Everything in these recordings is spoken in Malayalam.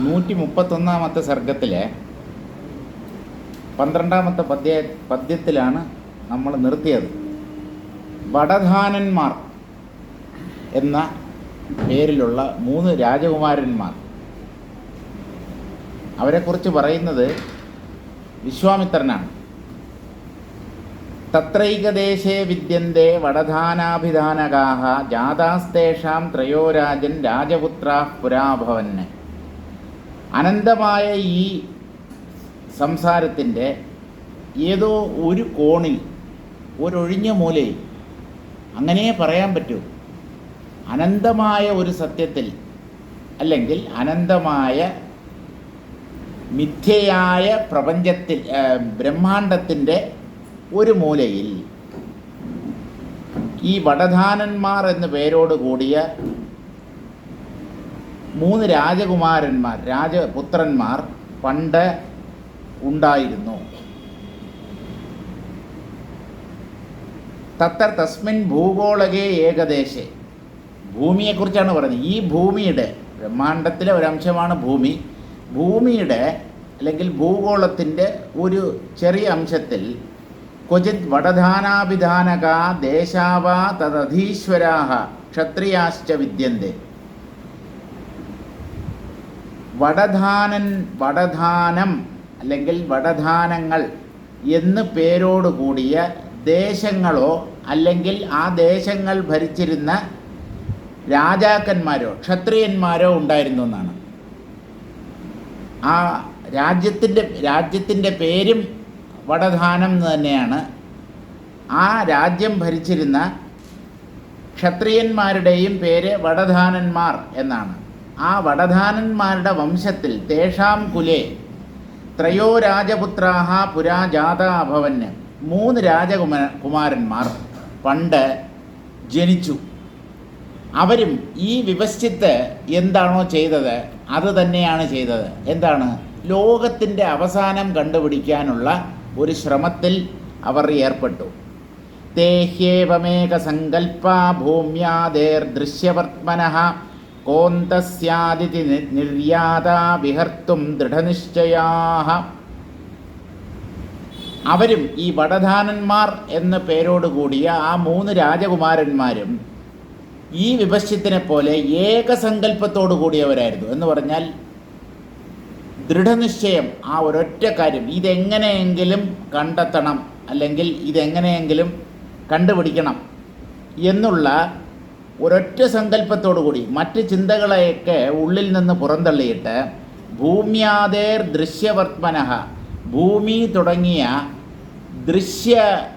131 സർഗത്തിലെ 12ാമത്തെ പദ്യത്തിലാണ് നമ്മൾ നിർത്തിയത്. വടധാനന്മാർ എന്ന പേരിലുള്ള 3 രാജകുമാരന്മാർ, അവരെക്കുറിച്ച് പറയുന്നത് വിശ്വാമിത്രനാണ്. തത്രൈകദേശേ വിദ്യന്തെ വടധാനാഭിധാനകാഹ ജാതാസ്തേഷാം ത്രയോ രാജൻ രാജപുത്രാഃ പുരാഭവന്. അനന്തമായ ഈ സംസാരത്തിൻ്റെ ഏതോ ഒരു കോണിൽ, ഒരൊഴിഞ്ഞ മൂലയിൽ, അങ്ങനെ പറയാൻ പറ്റൂ, അനന്തമായ ഒരു സത്യത്തിൽ, അല്ലെങ്കിൽ അനന്തമായ മിഥ്യയായ പ്രപഞ്ചത്തിൽ, ബ്രഹ്മാണ്ടത്തിൻ്റെ ഒരു മൂലയിൽ ഈ വടധാനന്മാർ എന്ന പേരോട് കൂടിയ 3 രാജകുമാരന്മാർ, രാജപുത്രന്മാർ പണ്ട് ഉണ്ടായിരുന്നു. തസ്മിൻ ഭൂഗോളകേ ഏകദേശേ, ഭൂമിയെക്കുറിച്ചാണ് പറയുന്നത്. ഈ ഭൂമിയുടെ, ബ്രഹ്മാണ്ടത്തിലെ ഒരംശമാണ് ഭൂമി, ഭൂമിയുടെ അല്ലെങ്കിൽ ഭൂഗോളത്തിൻ്റെ ഒരു ചെറിയ അംശത്തിൽ ക്വചിത് വടധാനാഭിധാനക ദേശാവാ തദധീശ്വരാഹ ക്ഷത്രിയാശ്ച വിദ്യന്തെ. വടധാനം അല്ലെങ്കിൽ വടധാനങ്ങൾ എന്ന് പേരോടുകൂടിയ ദേശങ്ങളോ അല്ലെങ്കിൽ ആ ദേശങ്ങൾ ഭരിച്ചിരുന്ന രാജാക്കന്മാരോ ക്ഷത്രിയന്മാരോ ഉണ്ടായിരുന്നു എന്നാണ്. ആ രാജ്യത്തിൻ്റെ പേരും വടധാനം എന്ന് തന്നെയാണ്. ആ രാജ്യം ഭരിച്ചിരുന്ന ക്ഷത്രിയന്മാരുടെയും പേര് വടധാനന്മാർ എന്നാണ്. ആ വടധാനന്മാരുടെ വംശത്തിൽ തേഷാം കുലേ ത്രയോ രാജപുത്രാഹ പുരാ ജാത അഭവന്, 3 രാജകുമാരന്മാർ പണ്ട് ജനിച്ചു. അവരും ഈ വിവശ്ചിത്ത് എന്താണോ ചെയ്തത് അത് തന്നെയാണ് ചെയ്തത്. എന്താണ്? ലോകത്തിൻ്റെ അവസാനം കണ്ടുപിടിക്കാനുള്ള ഒരു ശ്രമത്തിൽ അവർ ഏർപ്പെട്ടു. തേഹ്യേവമേക സങ്കൽപ്പ ഭൂമ്യാദേർദൃശ്യവർത്മനഃ കോന്തസ്യാദിതി നിർയാത വിഹർത്തും ദൃഢനിശ്ചയാഃ. അവരും ഈ വടധാനന്മാർ എന്ന പേരോടുകൂടിയ ആ 3 രാജകുമാരന്മാരും ഈ വിഭശ്യത്തിനെ പോലെ ഏകസങ്കല്പത്തോടു കൂടിയവരായിരുന്നു. എന്ന് പറഞ്ഞാൽ ദൃഢനിശ്ചയം, ആ ഒരൊറ്റ കാര്യം, ഇതെങ്ങനെയെങ്കിലും കണ്ടെത്തണം, അല്ലെങ്കിൽ ഇതെങ്ങനെയെങ്കിലും കണ്ടുപിടിക്കണം എന്നുള്ള ഒരൊറ്റ സങ്കല്പത്തോടു കൂടി മറ്റ് ചിന്തകളെയൊക്കെ ഉള്ളിൽ നിന്ന് പുറന്തള്ളിയിട്ട് ഭൂമ്യാദേർ ദൃശ്യവർത്മനഃ, ഭൂമി തുടങ്ങിയ ദൃശ്യമാർഗം.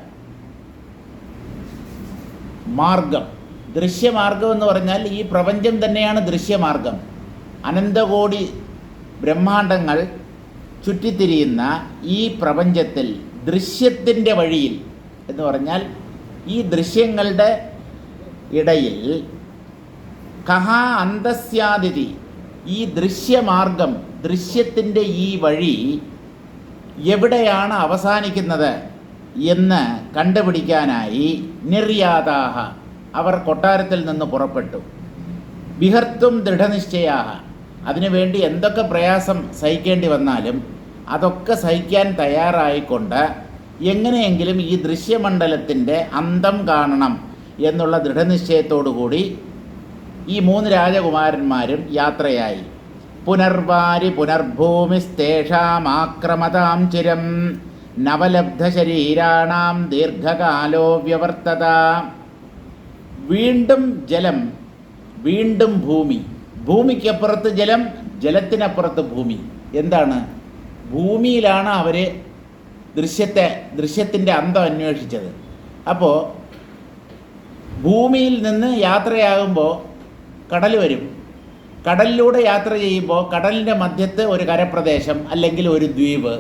ദൃശ്യമാർഗം എന്ന് പറഞ്ഞാൽ ഈ പ്രപഞ്ചം തന്നെയാണ് ദൃശ്യമാർഗം. അനന്തകോടി ബ്രഹ്മാണ്ടങ്ങൾ ചുറ്റിത്തിരിയുന്ന ഈ പ്രപഞ്ചത്തിൽ ദൃശ്യത്തിൻ്റെ വഴിയിൽ എന്ന് പറഞ്ഞാൽ ഈ ദൃശ്യങ്ങളുടെ ഇടയിൽ കഹ അന്തസ്യാദിതി, ഈ ദൃശ്യമാർഗം, ദൃശ്യത്തിൻ്റെ ഈ വഴി എവിടെയാണ് അവസാനിക്കുന്നത് എന്ന് കണ്ടുപിടിക്കാനായി നിർയാതാഹ, അവർ കൊട്ടാരത്തിൽ നിന്ന് പുറപ്പെട്ടു. വിഹർത്തും ദൃഢനിശ്ചയാഹ, അതിനുവേണ്ടി എന്തൊക്കെ പ്രയാസം സഹിക്കേണ്ടി വന്നാലും അതൊക്കെ സഹിക്കാൻ തയ്യാറായിക്കൊണ്ട് എങ്ങനെയെങ്കിലും ഈ ദൃശ്യമണ്ഡലത്തിൻ്റെ അന്തം കാണണം എന്നുള്ള ദൃഢനിശ്ചയത്തോടുകൂടി ഈ 3 രാജകുമാരന്മാരും യാത്രയായി. പുനർവാരി പുനർഭൂമിസ്തേഷാമാക്രമതാം ചിരം നവലബ്ധശരീരാണാം ദീർഘകാലോ വ്യവർത്തത. വീണ്ടും ജലം, വീണ്ടും ഭൂമി, ഭൂമിക്കപ്പുറത്ത് ജലം, ജലത്തിനപ്പുറത്ത് ഭൂമി. എന്താണ്? ഭൂമിയിലാണ് അവർ ദൃശ്യത്തിൻ്റെ അന്തം അന്വേഷിച്ചത്. അപ്പോൾ ഭൂമിയിൽ നിന്ന് യാത്രയാകുമ്പോൾ കടൽ വരും. കടലിലൂടെ യാത്ര ചെയ്യുമ്പോൾ കടലിൻ്റെ മധ്യത്ത് ഒരു കരപ്രദേശം അല്ലെങ്കിൽ ഒരു ദ്വീപ്,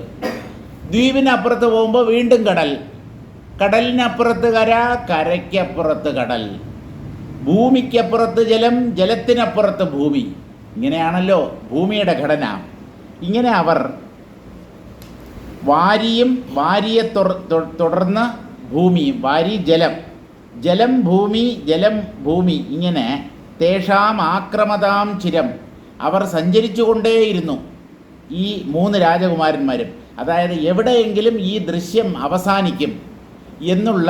ദ്വീപിനപ്പുറത്ത് പോകുമ്പോൾ വീണ്ടും കടൽ, കടലിനപ്പുറത്ത് കര, കരയ്ക്കപ്പുറത്ത് കടൽ, ഭൂമിക്കപ്പുറത്ത് ജലം, ജലത്തിനപ്പുറത്ത് ഭൂമി. ഇങ്ങനെയാണല്ലോ ഭൂമിയുടെ ഘടന. ഇങ്ങനെ അവർ വാരിയും വാരിയെ തുടർന്ന് ഭൂമിയും, വാരി ജലം, ജലം ഭൂമി, ജലം ഭൂമി, ഇങ്ങനെ തേഷാം ആക്രമതാം ചിരം, അവർ സഞ്ചരിച്ചു കൊണ്ടേയിരുന്നു, ഈ 3 രാജകുമാരന്മാരും. അതായത് എവിടെയെങ്കിലും ഈ ദൃശ്യം അവസാനിക്കും എന്നുള്ള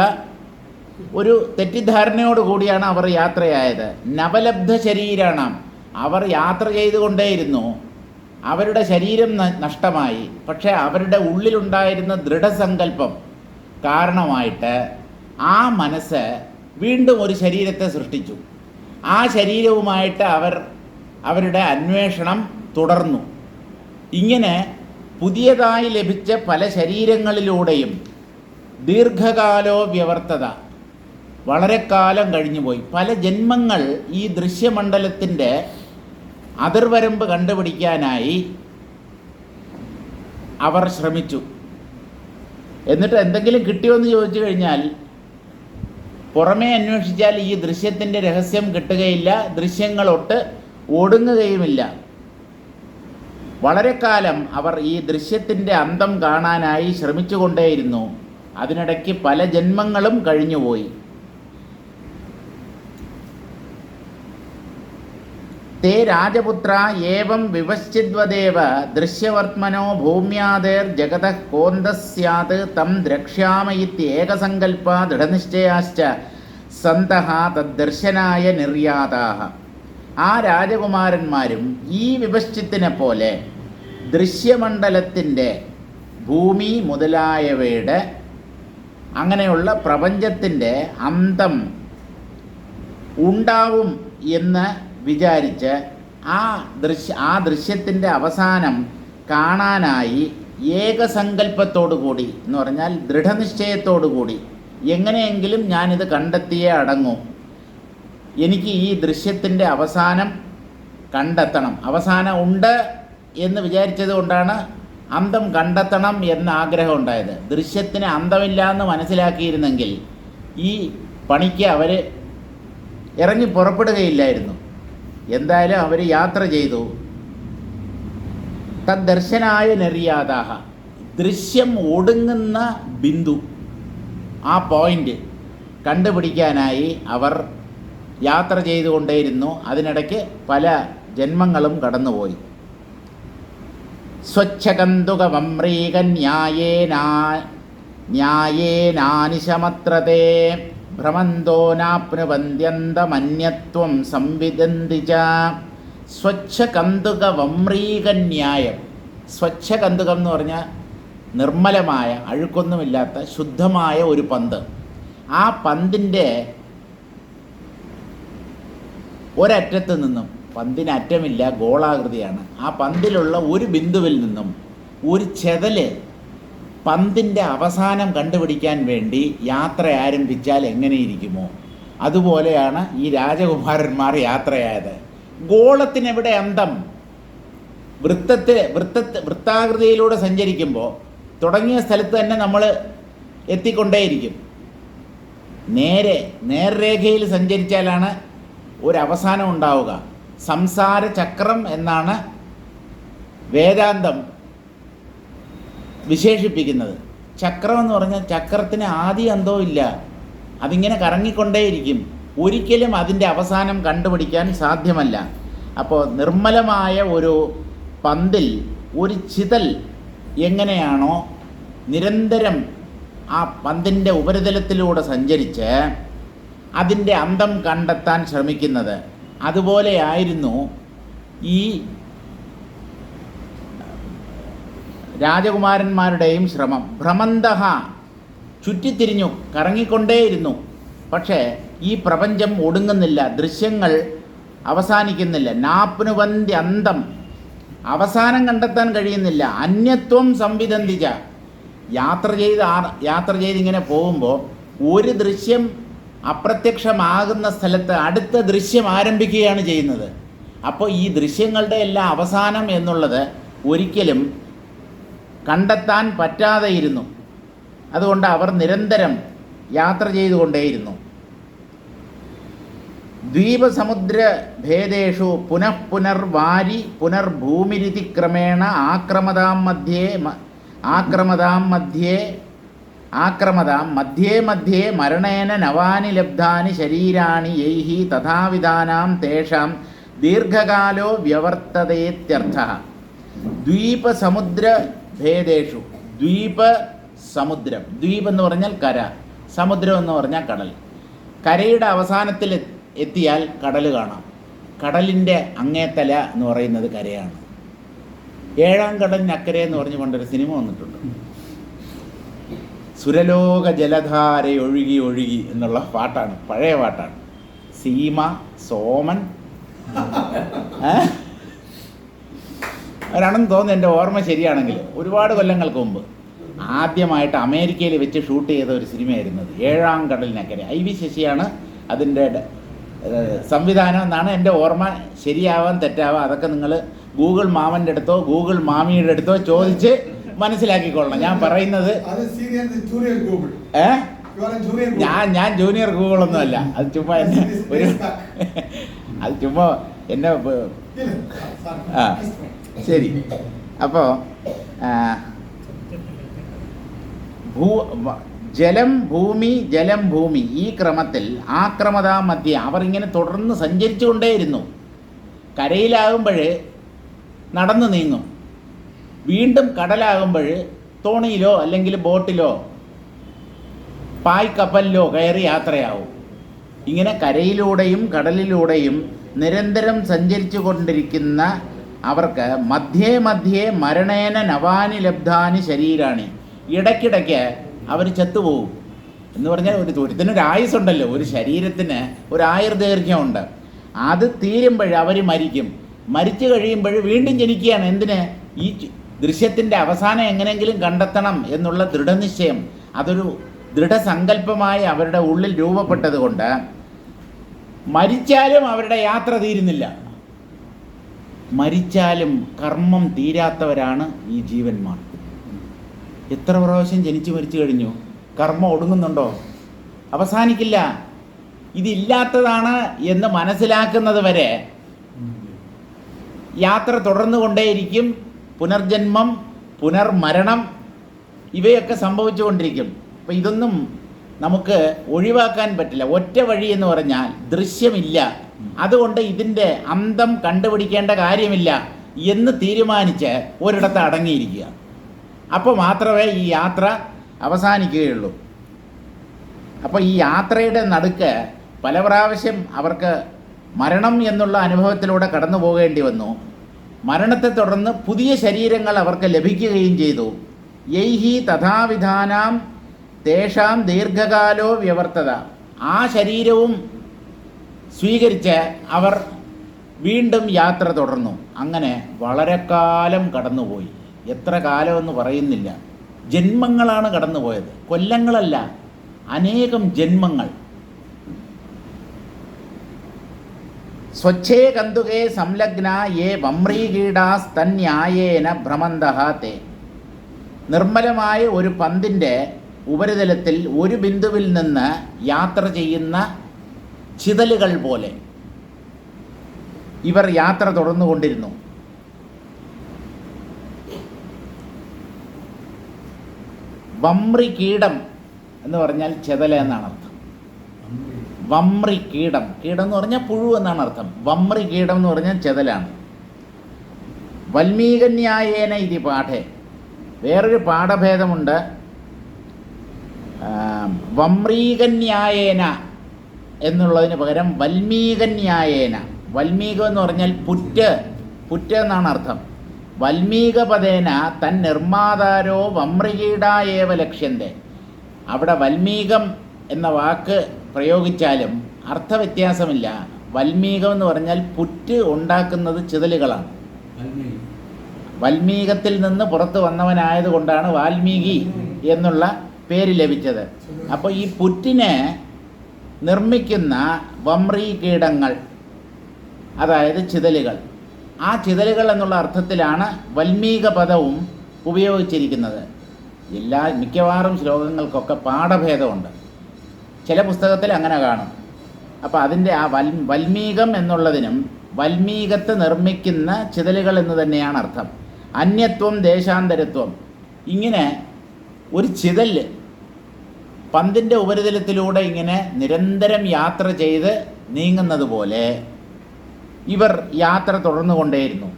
ഒരു തെറ്റിദ്ധാരണയോടുകൂടിയാണ് അവർ യാത്രയായത്. നവലബ്ധ ശരീരാണ്, അവർ യാത്ര ചെയ്തുകൊണ്ടേയിരുന്നു. അവരുടെ ശരീരം നഷ്ടമായി, പക്ഷേ അവരുടെ ഉള്ളിലുണ്ടായിരുന്ന ദൃഢസങ്കല്പം കാരണമായിട്ട് ആ മനസ്സ് വീണ്ടും ഒരു ശരീരത്തെ സൃഷ്ടിച്ചു. ആ ശരീരവുമായിട്ട് അവരുടെ അന്വേഷണം തുടർന്നു. ഇങ്ങനെ പുതിയതായി ലഭിച്ച പല ശരീരങ്ങളിലൂടെയും ദീർഘകാലോ വ്യവർത്തത, വളരെ കാലം കഴിഞ്ഞുപോയി. പല ജന്മങ്ങൾ ഈ ദൃശ്യമണ്ഡലത്തിൻ്റെ അതിർവരമ്പ് കണ്ടുപിടിക്കാനായി അവർ ശ്രമിച്ചു. എന്നിട്ട് എന്തെങ്കിലും കിട്ടിയോ എന്ന് ചോദിച്ചു കഴിഞ്ഞാൽ പുറമേ അന്വേഷിച്ചാൽ ഈ ദൃശ്യത്തിൻ്റെ രഹസ്യം കിട്ടുകയില്ല, ദൃശ്യങ്ങളൊട്ട് ഒടുങ്ങുകയുമില്ല. വളരെ കാലം അവർ ഈ ദൃശ്യത്തിൻ്റെ അന്തം കാണാനായി ശ്രമിച്ചുകൊണ്ടേയിരുന്നു. അതിനിടയ്ക്ക് പല ജന്മങ്ങളും കഴിഞ്ഞുപോയി. തേ രാജപുത്ര ഏവം വിവശ്ചിദ്വദേവ ദൃശ്യവർത്മനോ ഭൂമ്യാദേർ ജഗതഃ കോന്തഃ സ്യാത് തം ദ്രക്ഷ്യാമ ഇത്യേകസങ്കൽപ ദൃഢനിശ്ചയാശ്ച സന്തഃ തദ്ദർശനായ നിർയാതാഃ. ആ രാജകുമാരന്മാരും ഈ വിവശ്ചിത്തിനെ പോലെ ദൃശ്യമണ്ഡലത്തിൻ്റെ ഭൂമി മുതലായവയുടെ അങ്ങനെയുള്ള പ്രപഞ്ചത്തിൻ്റെ അന്തം ഉണ്ടാവും എന്ന് വിചാരിച്ച് ആ ദൃശ്യത്തിൻ്റെ അവസാനം കാണാനായി ഏകസങ്കല്പത്തോടു കൂടി എന്ന് പറഞ്ഞാൽ ദൃഢനിശ്ചയത്തോടു കൂടി എങ്ങനെയെങ്കിലും ഞാനിത് കണ്ടെത്തിയേ അടങ്ങൂ, എനിക്ക് ഈ ദൃശ്യത്തിൻ്റെ അവസാനം കണ്ടെത്തണം. അവസാനം ഉണ്ട് എന്ന് വിചാരിച്ചത് കൊണ്ടാണ് അന്തം കണ്ടെത്തണം എന്ന ആഗ്രഹം ഉണ്ടായത്. ദൃശ്യത്തിന് അന്തമില്ല എന്ന് മനസ്സിലാക്കിയിരുന്നെങ്കിൽ ഈ പണിക്ക് അവർ ഇറങ്ങി പുറപ്പെടുകയില്ലായിരുന്നു. എന്തായാലും അവർ യാത്ര ചെയ്തു. തദ്ദർശനായ നിർയാതാഹ, ദൃശ്യം ഒടുങ്ങുന്ന ബിന്ദു, ആ പോയിൻ്റ് കണ്ടുപിടിക്കാനായി അവർ യാത്ര ചെയ്തുകൊണ്ടേയിരുന്നു. അതിനിടയ്ക്ക് പല ജന്മങ്ങളും കടന്നുപോയി. ന്യായേനാനിശമത്രതേ ഭ്രമന്തോ നാപ്നുവന്ത്യന്തമന്യത്വം സംവിദന്തി ച. സ്വച്ഛകന്തുകവമ്രീകന്യായം. സ്വച്ഛകന്തുകം എന്ന് പറഞ്ഞാൽ നിർമ്മലമായ, അഴുക്കൊന്നുമില്ലാത്ത ശുദ്ധമായ ഒരു പന്ത്. ആ പന്തിൻ്റെ ഒരറ്റത്ത് നിന്നും, പന്തിന് അറ്റമില്ല, ഗോളാകൃതിയാണ്, ആ പന്തിലുള്ള ഒരു ബിന്ദുവിൽ നിന്നും ഒരു ചെതല് പന്തിൻ്റെ അവസാനം കണ്ടുപിടിക്കാൻ വേണ്ടി യാത്ര ആരംഭിച്ചാൽ എങ്ങനെയിരിക്കുമോ അതുപോലെയാണ് ഈ രാജകുമാരന്മാർ യാത്രയായത്. ഗോളത്തിനെവിടെ അന്തം? വൃത്താകൃതിയിലൂടെ സഞ്ചരിക്കുമ്പോൾ തുടങ്ങിയ സ്ഥലത്ത് തന്നെ നമ്മൾ എത്തിക്കൊണ്ടേയിരിക്കും. നേർരേഖയിൽ സഞ്ചരിച്ചാലാണ് ഒരവസാനം ഉണ്ടാവുക. സംസാര ചക്രം എന്നാണ് വേദാന്തം വിശേഷിപ്പിക്കുന്നത്. ചക്രം എന്ന് പറഞ്ഞാൽ ചക്രത്തിന് ആദി അന്തവും ഇല്ല, അതിങ്ങനെ കറങ്ങിക്കൊണ്ടേയിരിക്കും. ഒരിക്കലും അതിൻ്റെ അവസാനം കണ്ടുപിടിക്കാൻ സാധ്യമല്ല. അപ്പോൾ നിർമ്മലമായ ഒരു പന്തിൽ ഒരു ചിതൽ എങ്ങനെയാണോ നിരന്തരം ആ പന്തിൻ്റെ ഉപരിതലത്തിലൂടെ സഞ്ചരിച്ച് അതിൻ്റെ അന്തം കണ്ടെത്താൻ ശ്രമിക്കുന്നത്, അതുപോലെയായിരുന്നു ഈ രാജകുമാരന്മാരുടെയും ശ്രമം. ഭ്രമന്തഹ, ചുറ്റിത്തിരിഞ്ഞു, കറങ്ങിക്കൊണ്ടേയിരുന്നു. പക്ഷേ ഈ പ്രപഞ്ചം ഒടുങ്ങുന്നില്ല, ദൃശ്യങ്ങൾ അവസാനിക്കുന്നില്ല. നാപ്നുവന്തി അന്തം, അവസാനം കണ്ടെത്താൻ കഴിയുന്നില്ല. അന്യത്വം സംവിദന്തിച്ച, യാത്ര ചെയ്ത് ഇങ്ങനെ പോകുമ്പോൾ ഒരു ദൃശ്യം അപ്രത്യക്ഷമാകുന്ന സ്ഥലത്ത് അടുത്ത ദൃശ്യം ആരംഭിക്കുകയാണ് ചെയ്യുന്നത്. അപ്പോൾ ഈ ദൃശ്യങ്ങളുടെ എല്ലാം അവസാനം എന്നുള്ളത് ഒരിക്കലും കണ്ടെത്താൻ പറ്റാതെയിരുന്നു. അതുകൊണ്ട് അവർ നിരന്തരം യാത്ര ചെയ്തുകൊണ്ടേയിരുന്നു. ദ്വീപസമുദ്രഭേദേഷു പുനഃപുനർവാരി പുനർഭൂമിരിതി ക്രമേണ ആക്രമതാം മധ്യേ മരണേന നവാനി ലബ്ധാനി ശരീരാണി യൈഹി തഥാവിധാനാം തേഷാം ദീർഘകാലോ വ്യവർത്തതേത്യർത്ഥ. ദ്വീപസമുദ്രഭേദേഷു. ദ്വീപസമുദ്രം, ദ്വീപ് എന്ന് പറഞ്ഞാൽ കര, സമുദ്രം എന്ന് പറഞ്ഞാൽ കടൽ. കരയുടെ അവസാനത്തിൽ എത്തിയാൽ കടൽ കാണാം. കടലിൻ്റെ അങ്ങേത്തല എന്ന് പറയുന്നത് കരയാണ്. ഏഴാം കടലിനക്കരെ എന്ന് പറഞ്ഞുകൊണ്ടൊരു സിനിമ വന്നിട്ടുണ്ട്. സുരലോക ജലധാര ഒഴുകി ഒഴുകി എന്നുള്ള പാട്ടാണ്, പഴയ പാട്ടാണ്. സീമ, സോമൻ അവരാണെന്ന് തോന്നുന്നു, എൻ്റെ ഓർമ്മ ശരിയാണെങ്കിൽ ഒരുപാട് കൊല്ലങ്ങൾക്ക് മുമ്പ് ആദ്യമായിട്ട് അമേരിക്കയിൽ വെച്ച് ഷൂട്ട് ചെയ്ത ഒരു സിനിമയായിരുന്നത് ഏഴാം കടലിനക്കരെ. IV ശശിയാണ് അതിൻ്റെ സംവിധാനം എന്നാണ് എൻ്റെ ഓർമ്മ. ശരിയാവാൻ തെറ്റാവാം, അതൊക്കെ നിങ്ങൾ ഗൂഗിൾ മാമൻ്റെ അടുത്തോ ഗൂഗിൾ മാമിയുടെ അടുത്തോ ചോദിച്ച് മനസ്സിലാക്കിക്കൊള്ളണം. ഞാൻ പറയുന്നത് ഞാൻ ജൂനിയർ ഗൂഗിളൊന്നുമല്ല. അത് ചുമ്മാ എന്നെ ഒരു അത് ചുമ്മാ എന്നെ ആ ശരി. അപ്പോൾ ജലം ഭൂമി ജലം ഭൂമി ഈ ക്രമത്തിൽ ആക്രമതാ മധ്യ അവർ ഇങ്ങനെ തുടർന്ന് സഞ്ചരിച്ചു കൊണ്ടേയിരുന്നു. കരയിലാകുമ്പോൾ നടന്നു നീങ്ങും, വീണ്ടും കടലാകുമ്പോൾ തോണിയിലോ അല്ലെങ്കിൽ ബോട്ടിലോ പായ്ക്കപ്പലിലോ കയറി യാത്രയാവും. ഇങ്ങനെ കരയിലൂടെയും കടലിലൂടെയും നിരന്തരം സഞ്ചരിച്ചു കൊണ്ടിരിക്കുന്ന അവർക്ക് മധ്യേ മധ്യേ മരണേന നവാനി ലബ്ധാനി ശരീരാണി. ഇടയ്ക്കിടയ്ക്ക് അവർ ചത്തുപോകും. എന്ന് പറഞ്ഞാൽ ഒരുത്തിനൊരു ആയുസ്സുണ്ടല്ലോ, ഒരു ശരീരത്തിന് ഒരു ആയുർദൈർഘ്യമുണ്ട്. അത് തീരുമ്പോൾ അവർ മരിക്കും. മരിച്ചു കഴിയുമ്പോൾ വീണ്ടും ജനിക്കുകയാണ്. എന്തിന്? ഈ ദൃശ്യത്തിൻ്റെ അവസാനം എങ്ങനെയെങ്കിലും കണ്ടെത്തണം എന്നുള്ള ദൃഢനിശ്ചയം, അതൊരു ദൃഢസങ്കല്പമായി അവരുടെ ഉള്ളിൽ രൂപപ്പെട്ടത് കൊണ്ട് മരിച്ചാലും അവരുടെ യാത്ര തീരുന്നില്ല. മരിച്ചാലും കർമ്മം തീരാത്തവരാണ് ഈ ജീവന്മാർ. എത്ര പ്രാവശ്യം ജനിച്ചു മരിച്ചു കഴിഞ്ഞു, കർമ്മം ഒടുങ്ങുന്നുണ്ടോ? അവസാനിക്കില്ല. ഇതില്ലാത്തതാണ് എന്ന് മനസ്സിലാക്കുന്നത് വരെ യാത്ര തുടർന്നു കൊണ്ടേയിരിക്കും. പുനർജന്മം, പുനർമരണം ഇവയൊക്കെ സംഭവിച്ചുകൊണ്ടിരിക്കും. അപ്പം ഇതൊന്നും നമുക്ക് ഒഴിവാക്കാൻ പറ്റില്ല. ഒറ്റ വഴി എന്ന് പറഞ്ഞാൽ ദൃശ്യമില്ല. അതുകൊണ്ട് ഇതിൻ്റെ അന്തം കണ്ടുപിടിക്കേണ്ട കാര്യമില്ല എന്ന് തീരുമാനിച്ച് ഒരിടത്ത് അടങ്ങിയിരിക്കുക. അപ്പോൾ മാത്രമേ ഈ യാത്ര അവസാനിക്കുകയുള്ളൂ. അപ്പോൾ ഈ യാത്രയുടെ നടുക്ക് പല പ്രാവശ്യം അവർക്ക് മരണം എന്നുള്ള അനുഭവത്തിലൂടെ കടന്നു പോകേണ്ടി വന്നു. മരണത്തെ തുടർന്ന് പുതിയ ശരീരങ്ങൾ അവർക്ക് ലഭിക്കുകയും ചെയ്തു. യൈഹി തഥാവിധാനാം തേഷാം ദീർഘകാലോ വ്യവർത്തത. ആ ശരീരവും സ്വീകരിച്ച് അവർ വീണ്ടും യാത്ര തുടർന്നു. അങ്ങനെ വളരെ കാലം കടന്നുപോയി. എത്ര കാലമെന്ന് പറയുന്നില്ല. ജന്മങ്ങളാണ് കടന്നുപോയത്, കൊല്ലങ്ങളല്ല, അനേകം ജന്മങ്ങൾ. സ്വച്ഛേ കന്തുകേ സംലഗ്ന യേ വമ്രീകീടാസ്തന്യായേന ഭ്രമന്തഃ തേ. നിർമ്മലമായ ഒരു പന്തിൻ്റെ ഉപരിതലത്തിൽ ഒരു ബിന്ദുവിൽ നിന്ന് യാത്ര ചെയ്യുന്ന ചിതലുകൾ പോലെ ഇവർ യാത്ര തുടർന്നുകൊണ്ടിരുന്നു. വമ്രി കീടം എന്ന് പറഞ്ഞാൽ ചെതല എന്നാണ് അർത്ഥം. വമ്രി കീടം, കീടം എന്ന് പറഞ്ഞാൽ പുഴു എന്നാണ് അർത്ഥം. വമ്രി കീടം എന്ന് പറഞ്ഞാൽ ചെതലാണ്. വൽമീകന്യായേന ഇതി പാഠേ. വേറൊരു പാഠഭേദമുണ്ട്. വമ്രീകന്യായേന എന്നുള്ളതിന് പകരം വൽമീകന്യായേന. വൽമീകം എന്ന് പറഞ്ഞാൽ പുറ്റ് എന്നാണ് അർത്ഥം. വൽമീകപദേന തൻ നിർമ്മാതാരോ വമ്രികീടായേവ ലക്ഷ്യന്തേ. അവിടെ വൽമീകം എന്ന വാക്ക് പ്രയോഗിച്ചാലും അർത്ഥവ്യത്യാസമില്ല. വൽമീകം എന്ന് പറഞ്ഞാൽ പുറ്റ് ഉണ്ടാക്കുന്നത് ചിതലുകളാണ്. വൽമീകത്തിൽ നിന്ന് പുറത്തു വന്നവനായതുകൊണ്ടാണ് വാൽമീകി എന്നുള്ള പേര് ലഭിച്ചത്. അപ്പോൾ ഈ പുറ്റിനെ നിർമ്മിക്കുന്ന വമ്രീ കീടങ്ങൾ, അതായത് ചിതലുകൾ, ആ ചിതലുകൾ എന്നുള്ള അർത്ഥത്തിലാണ് വൽമീക പദവും ഉപയോഗിച്ചിരിക്കുന്നത്. മിക്കവാറും ശ്ലോകങ്ങൾക്കൊക്കെ പാഠഭേദമുണ്ട്. ചില പുസ്തകത്തിൽ അങ്ങനെ കാണും. അപ്പോൾ അതിൻ്റെ ആ വൽമീകം എന്നുള്ളതിനും വൽമീകത്ത് നിർമ്മിക്കുന്ന ചിതലുകൾ എന്ന് തന്നെയാണ് അർത്ഥം. അന്യത്വം ദേശാന്തരത്വം. ഇങ്ങനെ ഒരു ചിതല് പന്തിൻ്റെ ഉപരിതലത്തിലൂടെ ഇങ്ങനെ നിരന്തരം യാത്ര ചെയ്ത് നീങ്ങുന്നത് പോലെ ഇവർ യാത്ര തുടർന്നുകൊണ്ടേയിരുന്നു.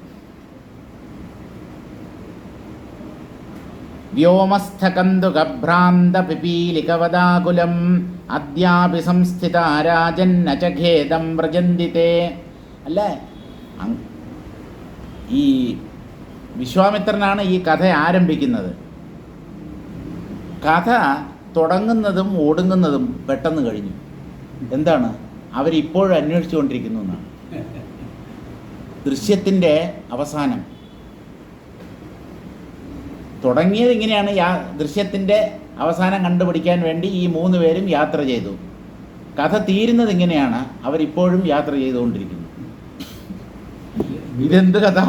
വ്യോമസ്ഥകന്തുകഭ്രാന്ത പിപീലികവദാകുലം അദ്യാപി സംസ്ഥിത രാജന്നചഖേദം വ്രജന്തിതേ. അല്ല, ഈ വിശ്വാമിത്രനാണ് ഈ കഥ ആരംഭിക്കുന്നത്. കഥ തുടങ്ങുന്നതും ഒടുങ്ങുന്നതും പെട്ടെന്ന് കഴിഞ്ഞു. എന്താണ്? അവരിപ്പോഴും അന്വേഷിച്ചു കൊണ്ടിരിക്കുന്നു എന്നാണ് ദൃശ്യത്തിൻ്റെ അവസാനം. തുടങ്ങിയത് ഇങ്ങനെയാണ്. ദൃശ്യത്തിൻ്റെ അവസാനം കണ്ടുപിടിക്കാൻ വേണ്ടി ഈ 3 പേരും യാത്ര ചെയ്തു. കഥ തീരുന്നത് ഇങ്ങനെയാണ്. അവരിപ്പോഴും യാത്ര ചെയ്തുകൊണ്ടിരിക്കുന്നു. ഇതെന്ത് കഥ?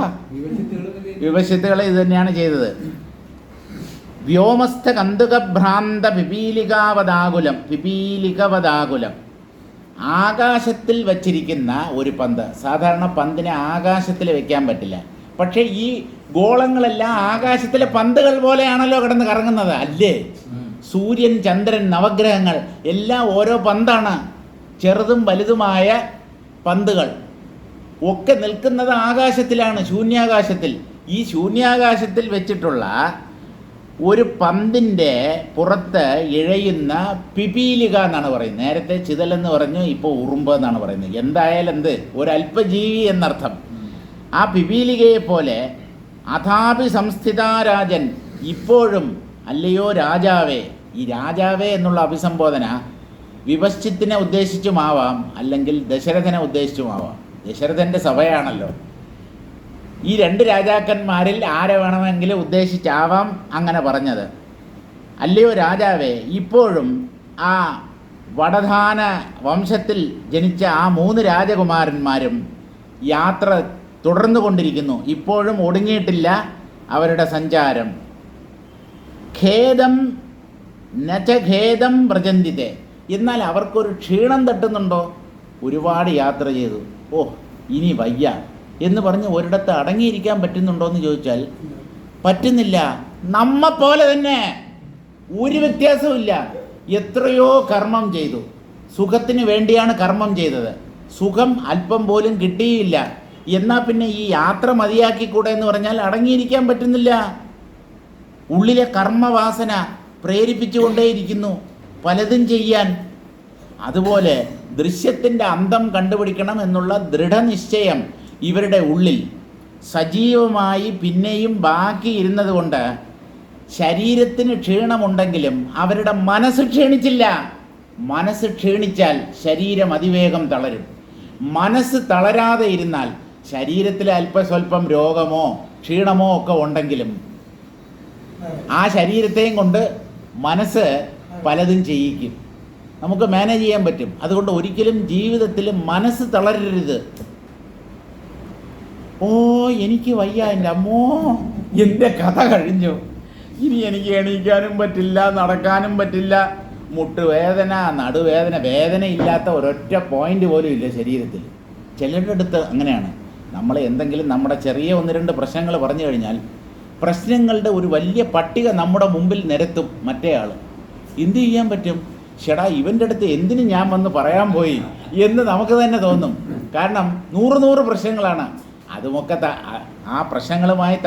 വിവശത്തുകളെ ഇത് തന്നെയാണ് ചെയ്തത്. വ്യോമസ്ഥ കന്തുകഭ്രാന്ത പിപീലികവദാകുലം. ആകാശത്തിൽ വച്ചിരിക്കുന്ന ഒരു പന്ത്. സാധാരണ പന്തിനെ ആകാശത്തിൽ വെക്കാൻ പറ്റില്ല. പക്ഷേ ഈ ഗോളങ്ങളെല്ലാം ആകാശത്തിലെ പന്തുകൾ പോലെയാണല്ലോ കിടന്ന് കറങ്ങുന്നത്, അല്ലേ? സൂര്യൻ, ചന്ദ്രൻ, നവഗ്രഹങ്ങൾ എല്ലാം ഓരോ പന്താണ്. ചെറുതും വലുതുമായ പന്തുകൾ ഒക്കെ നിൽക്കുന്നത് ആകാശത്തിലാണ്, ശൂന്യാകാശത്തിൽ. ഈ ശൂന്യാകാശത്തിൽ വെച്ചിട്ടുള്ള ഒരു പന്തിൻ്റെ പുറത്ത് ഇഴയുന്ന പിപീലിക എന്നാണ് പറയുന്നത്. നേരത്തെ ചിതലെന്ന് പറഞ്ഞു, ഇപ്പോൾ ഉറുമ്പ് എന്നാണ് പറയുന്നത്. എന്തായാലും എന്ത്, ഒരല്പജീവി എന്നർത്ഥം. ആ പിപീലികയെ പോലെ അഥാപി സംസ്ഥിതാരാജൻ, ഇപ്പോഴും അല്ലയോ രാജാവേ. ഈ രാജാവേ എന്നുള്ള അഭിസംബോധന വിപശ്ചിത്തിനെ ഉദ്ദേശിച്ചുമാവാം, അല്ലെങ്കിൽ ദശരഥനെ ഉദ്ദേശിച്ചുമാവാം. ദശരഥൻ്റെ സഭയാണല്ലോ. ഈ 2 രാജാക്കന്മാരിൽ ആരെ വേണമെങ്കിലും ഉദ്ദേശിച്ചാവാം അങ്ങനെ പറഞ്ഞത്. അല്ലയോ രാജാവേ, ഇപ്പോഴും ആ വടധാന വംശത്തിൽ ജനിച്ച ആ 3 രാജകുമാരന്മാരും യാത്ര തുടർന്നു കൊണ്ടിരിക്കുന്നു. ഇപ്പോഴും ഒടുങ്ങിയിട്ടില്ല അവരുടെ സഞ്ചാരം. ഖേദം നചഖേദം വ്രജന്തിതേ. എന്നാൽ അവർക്കൊരു ക്ഷീണം തട്ടുന്നുണ്ടോ? ഒരുപാട് യാത്ര ചെയ്തു, ഓ ഇനി വയ്യ എന്ന് പറഞ്ഞ് ഒരിടത്ത് അടങ്ങിയിരിക്കാൻ പറ്റുന്നുണ്ടോ എന്ന് ചോദിച്ചാൽ പറ്റുന്നില്ല. നമ്മെപ്പോലെ തന്നെ, ഒരു വ്യത്യാസവുമില്ല. എത്രയോ കർമ്മം ചെയ്തു, സുഖത്തിന് വേണ്ടിയാണ് കർമ്മം ചെയ്തത്. സുഖം അല്പം പോലും കിട്ടിയില്ല. എന്നാൽ പിന്നെ ഈ യാത്ര മതിയാക്കിക്കൂടെ എന്ന് പറഞ്ഞാൽ അടങ്ങിയിരിക്കാൻ പറ്റുന്നില്ല. ഉള്ളിലെ കർമ്മവാസന പ്രേരിപ്പിച്ചുകൊണ്ടേയിരിക്കുന്നു പലതും ചെയ്യാൻ. അതുപോലെ ദൃശ്യത്തിൻ്റെ അന്തം കണ്ടുപിടിക്കണം എന്നുള്ള ദൃഢനിശ്ചയം ഇവരുടെ ഉള്ളിൽ സജീവമായി പിന്നെയും ബാക്കി ഇരുന്നത് കൊണ്ട് ശരീരത്തിന് ക്ഷീണമുണ്ടെങ്കിലും അവരുടെ മനസ്സ് ക്ഷീണിച്ചില്ല. മനസ്സ് ക്ഷീണിച്ചാൽ ശരീരം അതിവേഗം തളരും. മനസ്സ് തളരാതെ ഇരുന്നാൽ ശരീരത്തിൽ അല്പസ്വല്പം രോഗമോ ക്ഷീണമോ ഒക്കെ ഉണ്ടെങ്കിലും ആ ശരീരത്തെയും കൊണ്ട് മനസ്സ് പലതും ചെയ്യിക്കും, നമുക്ക് മാനേജ് ചെയ്യാൻ പറ്റും. അതുകൊണ്ട് ഒരിക്കലും ജീവിതത്തിൽ മനസ്സ് തളരരുത്. ഓ എനിക്ക് വയ്യ, എൻ്റെ അമ്മോ, എൻ്റെ കഥ കഴിഞ്ഞു, ഇനി എനിക്ക് എണീക്കാനും പറ്റില്ല, നടക്കാനും പറ്റില്ല, മുട്ടുവേദന, നടുവേദന, വേദനയില്ലാത്ത ഒരൊറ്റ പോയിന്റ് പോലും ഇല്ല ശരീരത്തിൽ. ചിലരുടെ അടുത്ത് അങ്ങനെയാണ്. നമ്മൾ എന്തെങ്കിലും നമ്മുടെ ചെറിയ 1-2 പ്രശ്നങ്ങൾ പറഞ്ഞു കഴിഞ്ഞാൽ പ്രശ്നങ്ങളുടെ ഒരു വലിയ പട്ടിക നമ്മുടെ മുമ്പിൽ നിരത്തും മറ്റേ ആൾ. എന്ത് ചെയ്യാൻ പറ്റും? ഷെടാ, ഇവൻ്റെ അടുത്ത് എന്തിനു ഞാൻ വന്ന് പറയാൻ പോയി എന്ന് നമുക്ക് തന്നെ തോന്നും. കാരണം 100 പ്രശ്നങ്ങളാണ്. അതുമൊക്കെ ആ പ്രശ്നങ്ങളുമായി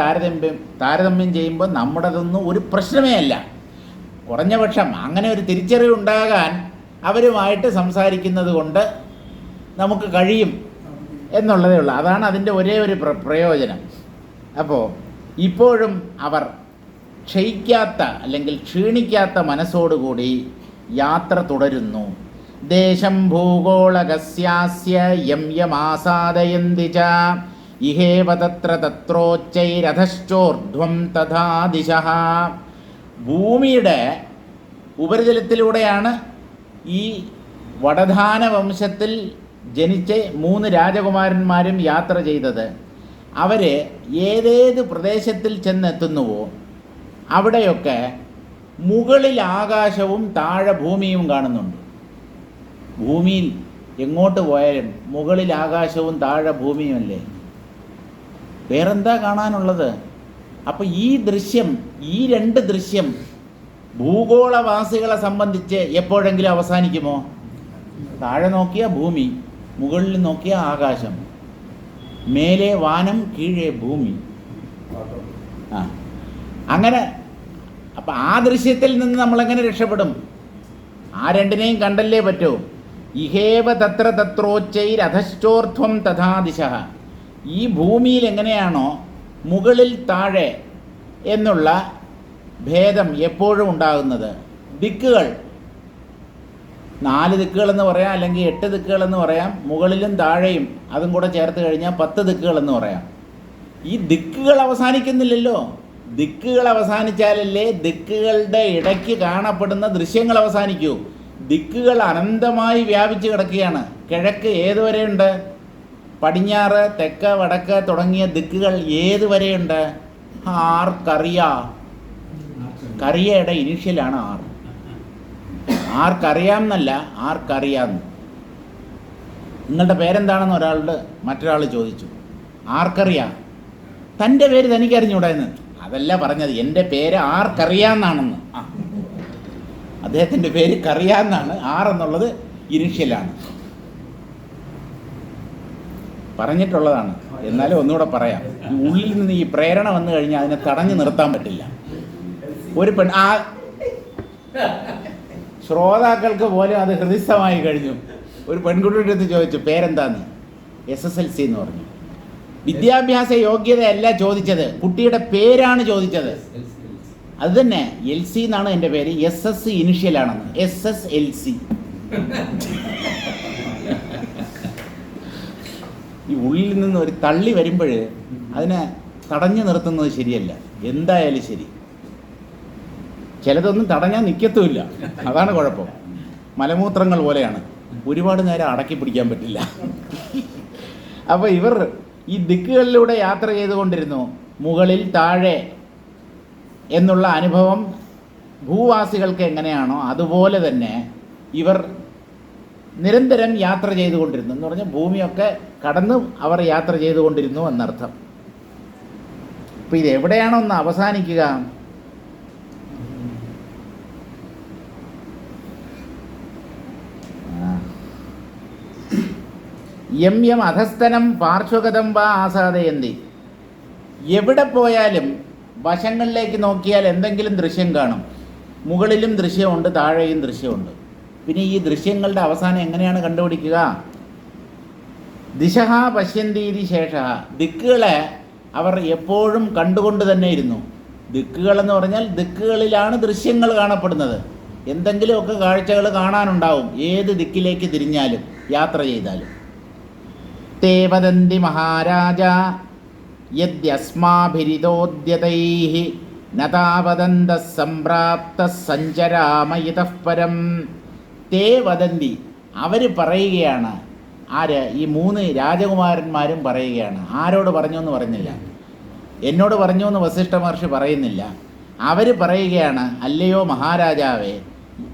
താരതമ്യം ചെയ്യുമ്പോൾ നമ്മുടേതൊന്നും ഒരു പ്രശ്നമേ അല്ല. കുറഞ്ഞ പക്ഷം അങ്ങനെ ഒരു തിരിച്ചറിവുണ്ടാകാൻ അവരുമായിട്ട് സംസാരിക്കുന്നത് കൊണ്ട് നമുക്ക് കഴിയും എന്നുള്ളതേ ഉള്ളൂ. അതാണ് അതിൻ്റെ ഒരേ ഒരു പ്രയോജനം. അപ്പോൾ ഇപ്പോഴും അവർ ക്ഷയിക്കാത്ത അല്ലെങ്കിൽ ക്ഷീണിക്കാത്ത മനസ്സോടുകൂടി യാത്ര തുടരുന്നു. ദേശം ഭൂഗോളകസ്യാസ്യ യം യമാസാദയന്തി ച ഇഹേവ തത്ര തത്രോച്ചൈരധശ്ചോർധ്വം തഥാ ദിശഃ. ഭൂമിയുടെ ഉപരിതലത്തിലൂടെയാണ് ഈ വടധാന വംശത്തിൽ ജനിച്ച് 3 രാജകുമാരന്മാരും യാത്ര ചെയ്തത്. അവർ ഏതേത് പ്രദേശത്തിൽ ചെന്നെത്തുന്നുവോ അവിടെയൊക്കെ മുകളിൽ ആകാശവും താഴെ ഭൂമിയും കാണുന്നുണ്ട്. ഭൂമിയിൽ എങ്ങോട്ട് പോയാലും മുകളിൽ ആകാശവും താഴെ ഭൂമിയുമല്ലേ, വേറെന്താ കാണാനുള്ളത്? അപ്പോൾ ഈ ദൃശ്യം, ഈ 2 ദൃശ്യം ഭൂഗോളവാസികളെ സംബന്ധിച്ച് എപ്പോഴെങ്കിലും അവസാനിക്കുമോ? താഴെ നോക്കിയാൽ ഭൂമി, മുകളിൽ നോക്കിയാൽ ആകാശം. മേലെ വാനം കീഴേ ഭൂമി. ആ അങ്ങനെ. അപ്പം ആ ദൃശ്യത്തിൽ നിന്ന് നമ്മളെങ്ങനെ രക്ഷപ്പെടും? ആ രണ്ടിനെയും കണ്ടല്ലേ പറ്റൂ. ഇഹേവ തത്ര തത്രോച്ചൈരധശ്ചോർധ്വം തഥാ ദിശ. ഈ ഭൂമിയിൽ എങ്ങനെയാണോ മുകളിൽ താഴെ എന്നുള്ള ഭേദം എപ്പോഴും ഉണ്ടാകുന്നത്, ദിക്കുകൾ 4 ദിക്കുകളെന്ന് പറയാം, അല്ലെങ്കിൽ 8 ദിക്കുകളെന്ന് പറയാം, മുകളിലും താഴെയും അതും കൂടെ ചേർത്ത് കഴിഞ്ഞാൽ 10 ദിക്കുകളെന്ന് പറയാം. ഈ ദിക്കുകൾ അവസാനിക്കുന്നില്ലല്ലോ. ദിക്കുകൾ അവസാനിച്ചാലല്ലേ ദിക്കുകളുടെ ഇടയ്ക്ക് കാണപ്പെടുന്ന ദൃശ്യങ്ങൾ അവസാനിക്കൂ. ദിക്കുകൾ അനന്തമായി വ്യാപിച്ച് കിടക്കുകയാണ്. കിഴക്ക് ഏതുവരെയുണ്ട്? പടിഞ്ഞാറ്, തെക്ക്, വടക്ക് തുടങ്ങിയ ദിക്കുകൾ ഏതുവരെയുണ്ട്? ആർക്കറിയ? കറിയയുടെ ഇനീഷ്യലാണ് ആർ. ആർക്കറിയാം എന്നല്ല, ആർക്കറിയാം. നിങ്ങളുടെ പേരെന്താണെന്ന് മറ്റൊരാൾ ചോദിച്ചു. ആർക്കറിയാം? തൻ്റെ പേര് തനിക്കറിഞ്ഞൂടായെന്ന്. അതല്ല പറഞ്ഞത്, എൻ്റെ പേര് ആർക്കറിയാമെന്നാണെന്ന്. അദ്ദേഹത്തിൻ്റെ പേര് കറിയാമെന്നാണ്. ആർ എന്നുള്ളത് ഇനിഷ്യലാണ് പറഞ്ഞിട്ടുള്ളതാണ്. എന്നാലും ഒന്നുകൂടെ പറയാം. ഈ ഉള്ളിൽ നിന്ന് ഈ പ്രേരണ വന്നു കഴിഞ്ഞാൽ അതിനെ തടഞ്ഞു നിർത്താൻ പറ്റില്ല. ഒരു ശ്രോതാക്കൾക്ക് പോലും അത് ഹൃദിസ്ഥമായി കഴിഞ്ഞു. ഒരു പെൺകുട്ടിയുടെ അടുത്ത് ചോദിച്ചു, പേരെന്താന്ന്? SSLC എന്ന് പറഞ്ഞു. വിദ്യാഭ്യാസ യോഗ്യതയല്ല ചോദിച്ചത്, കുട്ടിയുടെ പേരാണ് ചോദിച്ചത്. അത് തന്നെ, LC എന്നാണ് എൻ്റെ പേര്, SS ഇനിഷ്യലാണെന്ന്. SSLC. ഈ ഉള്ളിൽ നിന്ന് ഒരു തള്ളി വരുമ്പോൾ അതിനെ തടഞ്ഞു നിർത്തുന്നത് ശരിയല്ല. എന്തായാലും ശരി, ചിലതൊന്നും തടഞ്ഞാൽ നിൽക്കത്തുമില്ല. അതാണ് കുഴപ്പം. മലമൂത്രങ്ങൾ പോലെയാണ്, ഒരുപാട് നേരം അടക്കി പിടിക്കാൻ പറ്റില്ല. അപ്പോൾ ഇവർ ഈ ദിക്കുകളിലൂടെ യാത്ര ചെയ്തുകൊണ്ടിരുന്നു. മുകളിൽ താഴെ എന്നുള്ള അനുഭവം ഭൂവാസികൾക്ക് എങ്ങനെയാണോ അതുപോലെ തന്നെ ഇവർ നിരന്തരം യാത്ര ചെയ്തുകൊണ്ടിരുന്നു. എന്ന് പറഞ്ഞാൽ ഭൂമിയൊക്കെ കടന്ന് അവർ യാത്ര ചെയ്തുകൊണ്ടിരുന്നു എന്നർത്ഥം. അപ്പോൾ ഇത് എവിടെയാണോ ഒന്ന് അവസാനിക്കുക? യം അധസ്ഥനം പാർശ്വഗതം വാ ആസാദയന്തി. എവിടെ പോയാലും വശങ്ങളിലേക്ക് നോക്കിയാൽ എന്തെങ്കിലും ദൃശ്യം കാണും. മുകളിലും ദൃശ്യമുണ്ട്, താഴെയും ദൃശ്യമുണ്ട്. പിന്നെ ഈ ദൃശ്യങ്ങളുടെ അവസാനം എങ്ങനെയാണ് കണ്ടുപിടിക്കുക? ദിശഹ പശ്യന്തീതി ശേഷ. ദിക്കുകളെ അവർ എപ്പോഴും കണ്ടുകൊണ്ട് തന്നെ ഇരുന്നു. ദിക്കുകളെന്ന് പറഞ്ഞാൽ ദിക്കുകളിലാണ് ദൃശ്യങ്ങൾ കാണപ്പെടുന്നത്. എന്തെങ്കിലുമൊക്കെ കാഴ്ചകൾ കാണാനുണ്ടാവും ഏത് ദിക്കിലേക്ക് തിരിഞ്ഞാലും യാത്ര ചെയ്താലും. തേ വദന്തി മഹാരാജ യദ്യസ്മാഭിരിതോദ്യതൈഃ നതാവദന്തഃ സംപ്രാപ്തഃ സഞ്ചരാമയിതഃ പരം. തേ വദന്തി, അവർ പറയുകയാണ്. ആര്? ഈ 3 രാജകുമാരന്മാരും പറയുകയാണ്. ആരോട് പറഞ്ഞു എന്ന് പറഞ്ഞില്ല. എന്നോട് പറഞ്ഞു എന്ന് വസിഷ്ഠ മഹർഷി പറയുന്നില്ല. അവർ പറയുകയാണ്, അല്ലയോ മഹാരാജാവേ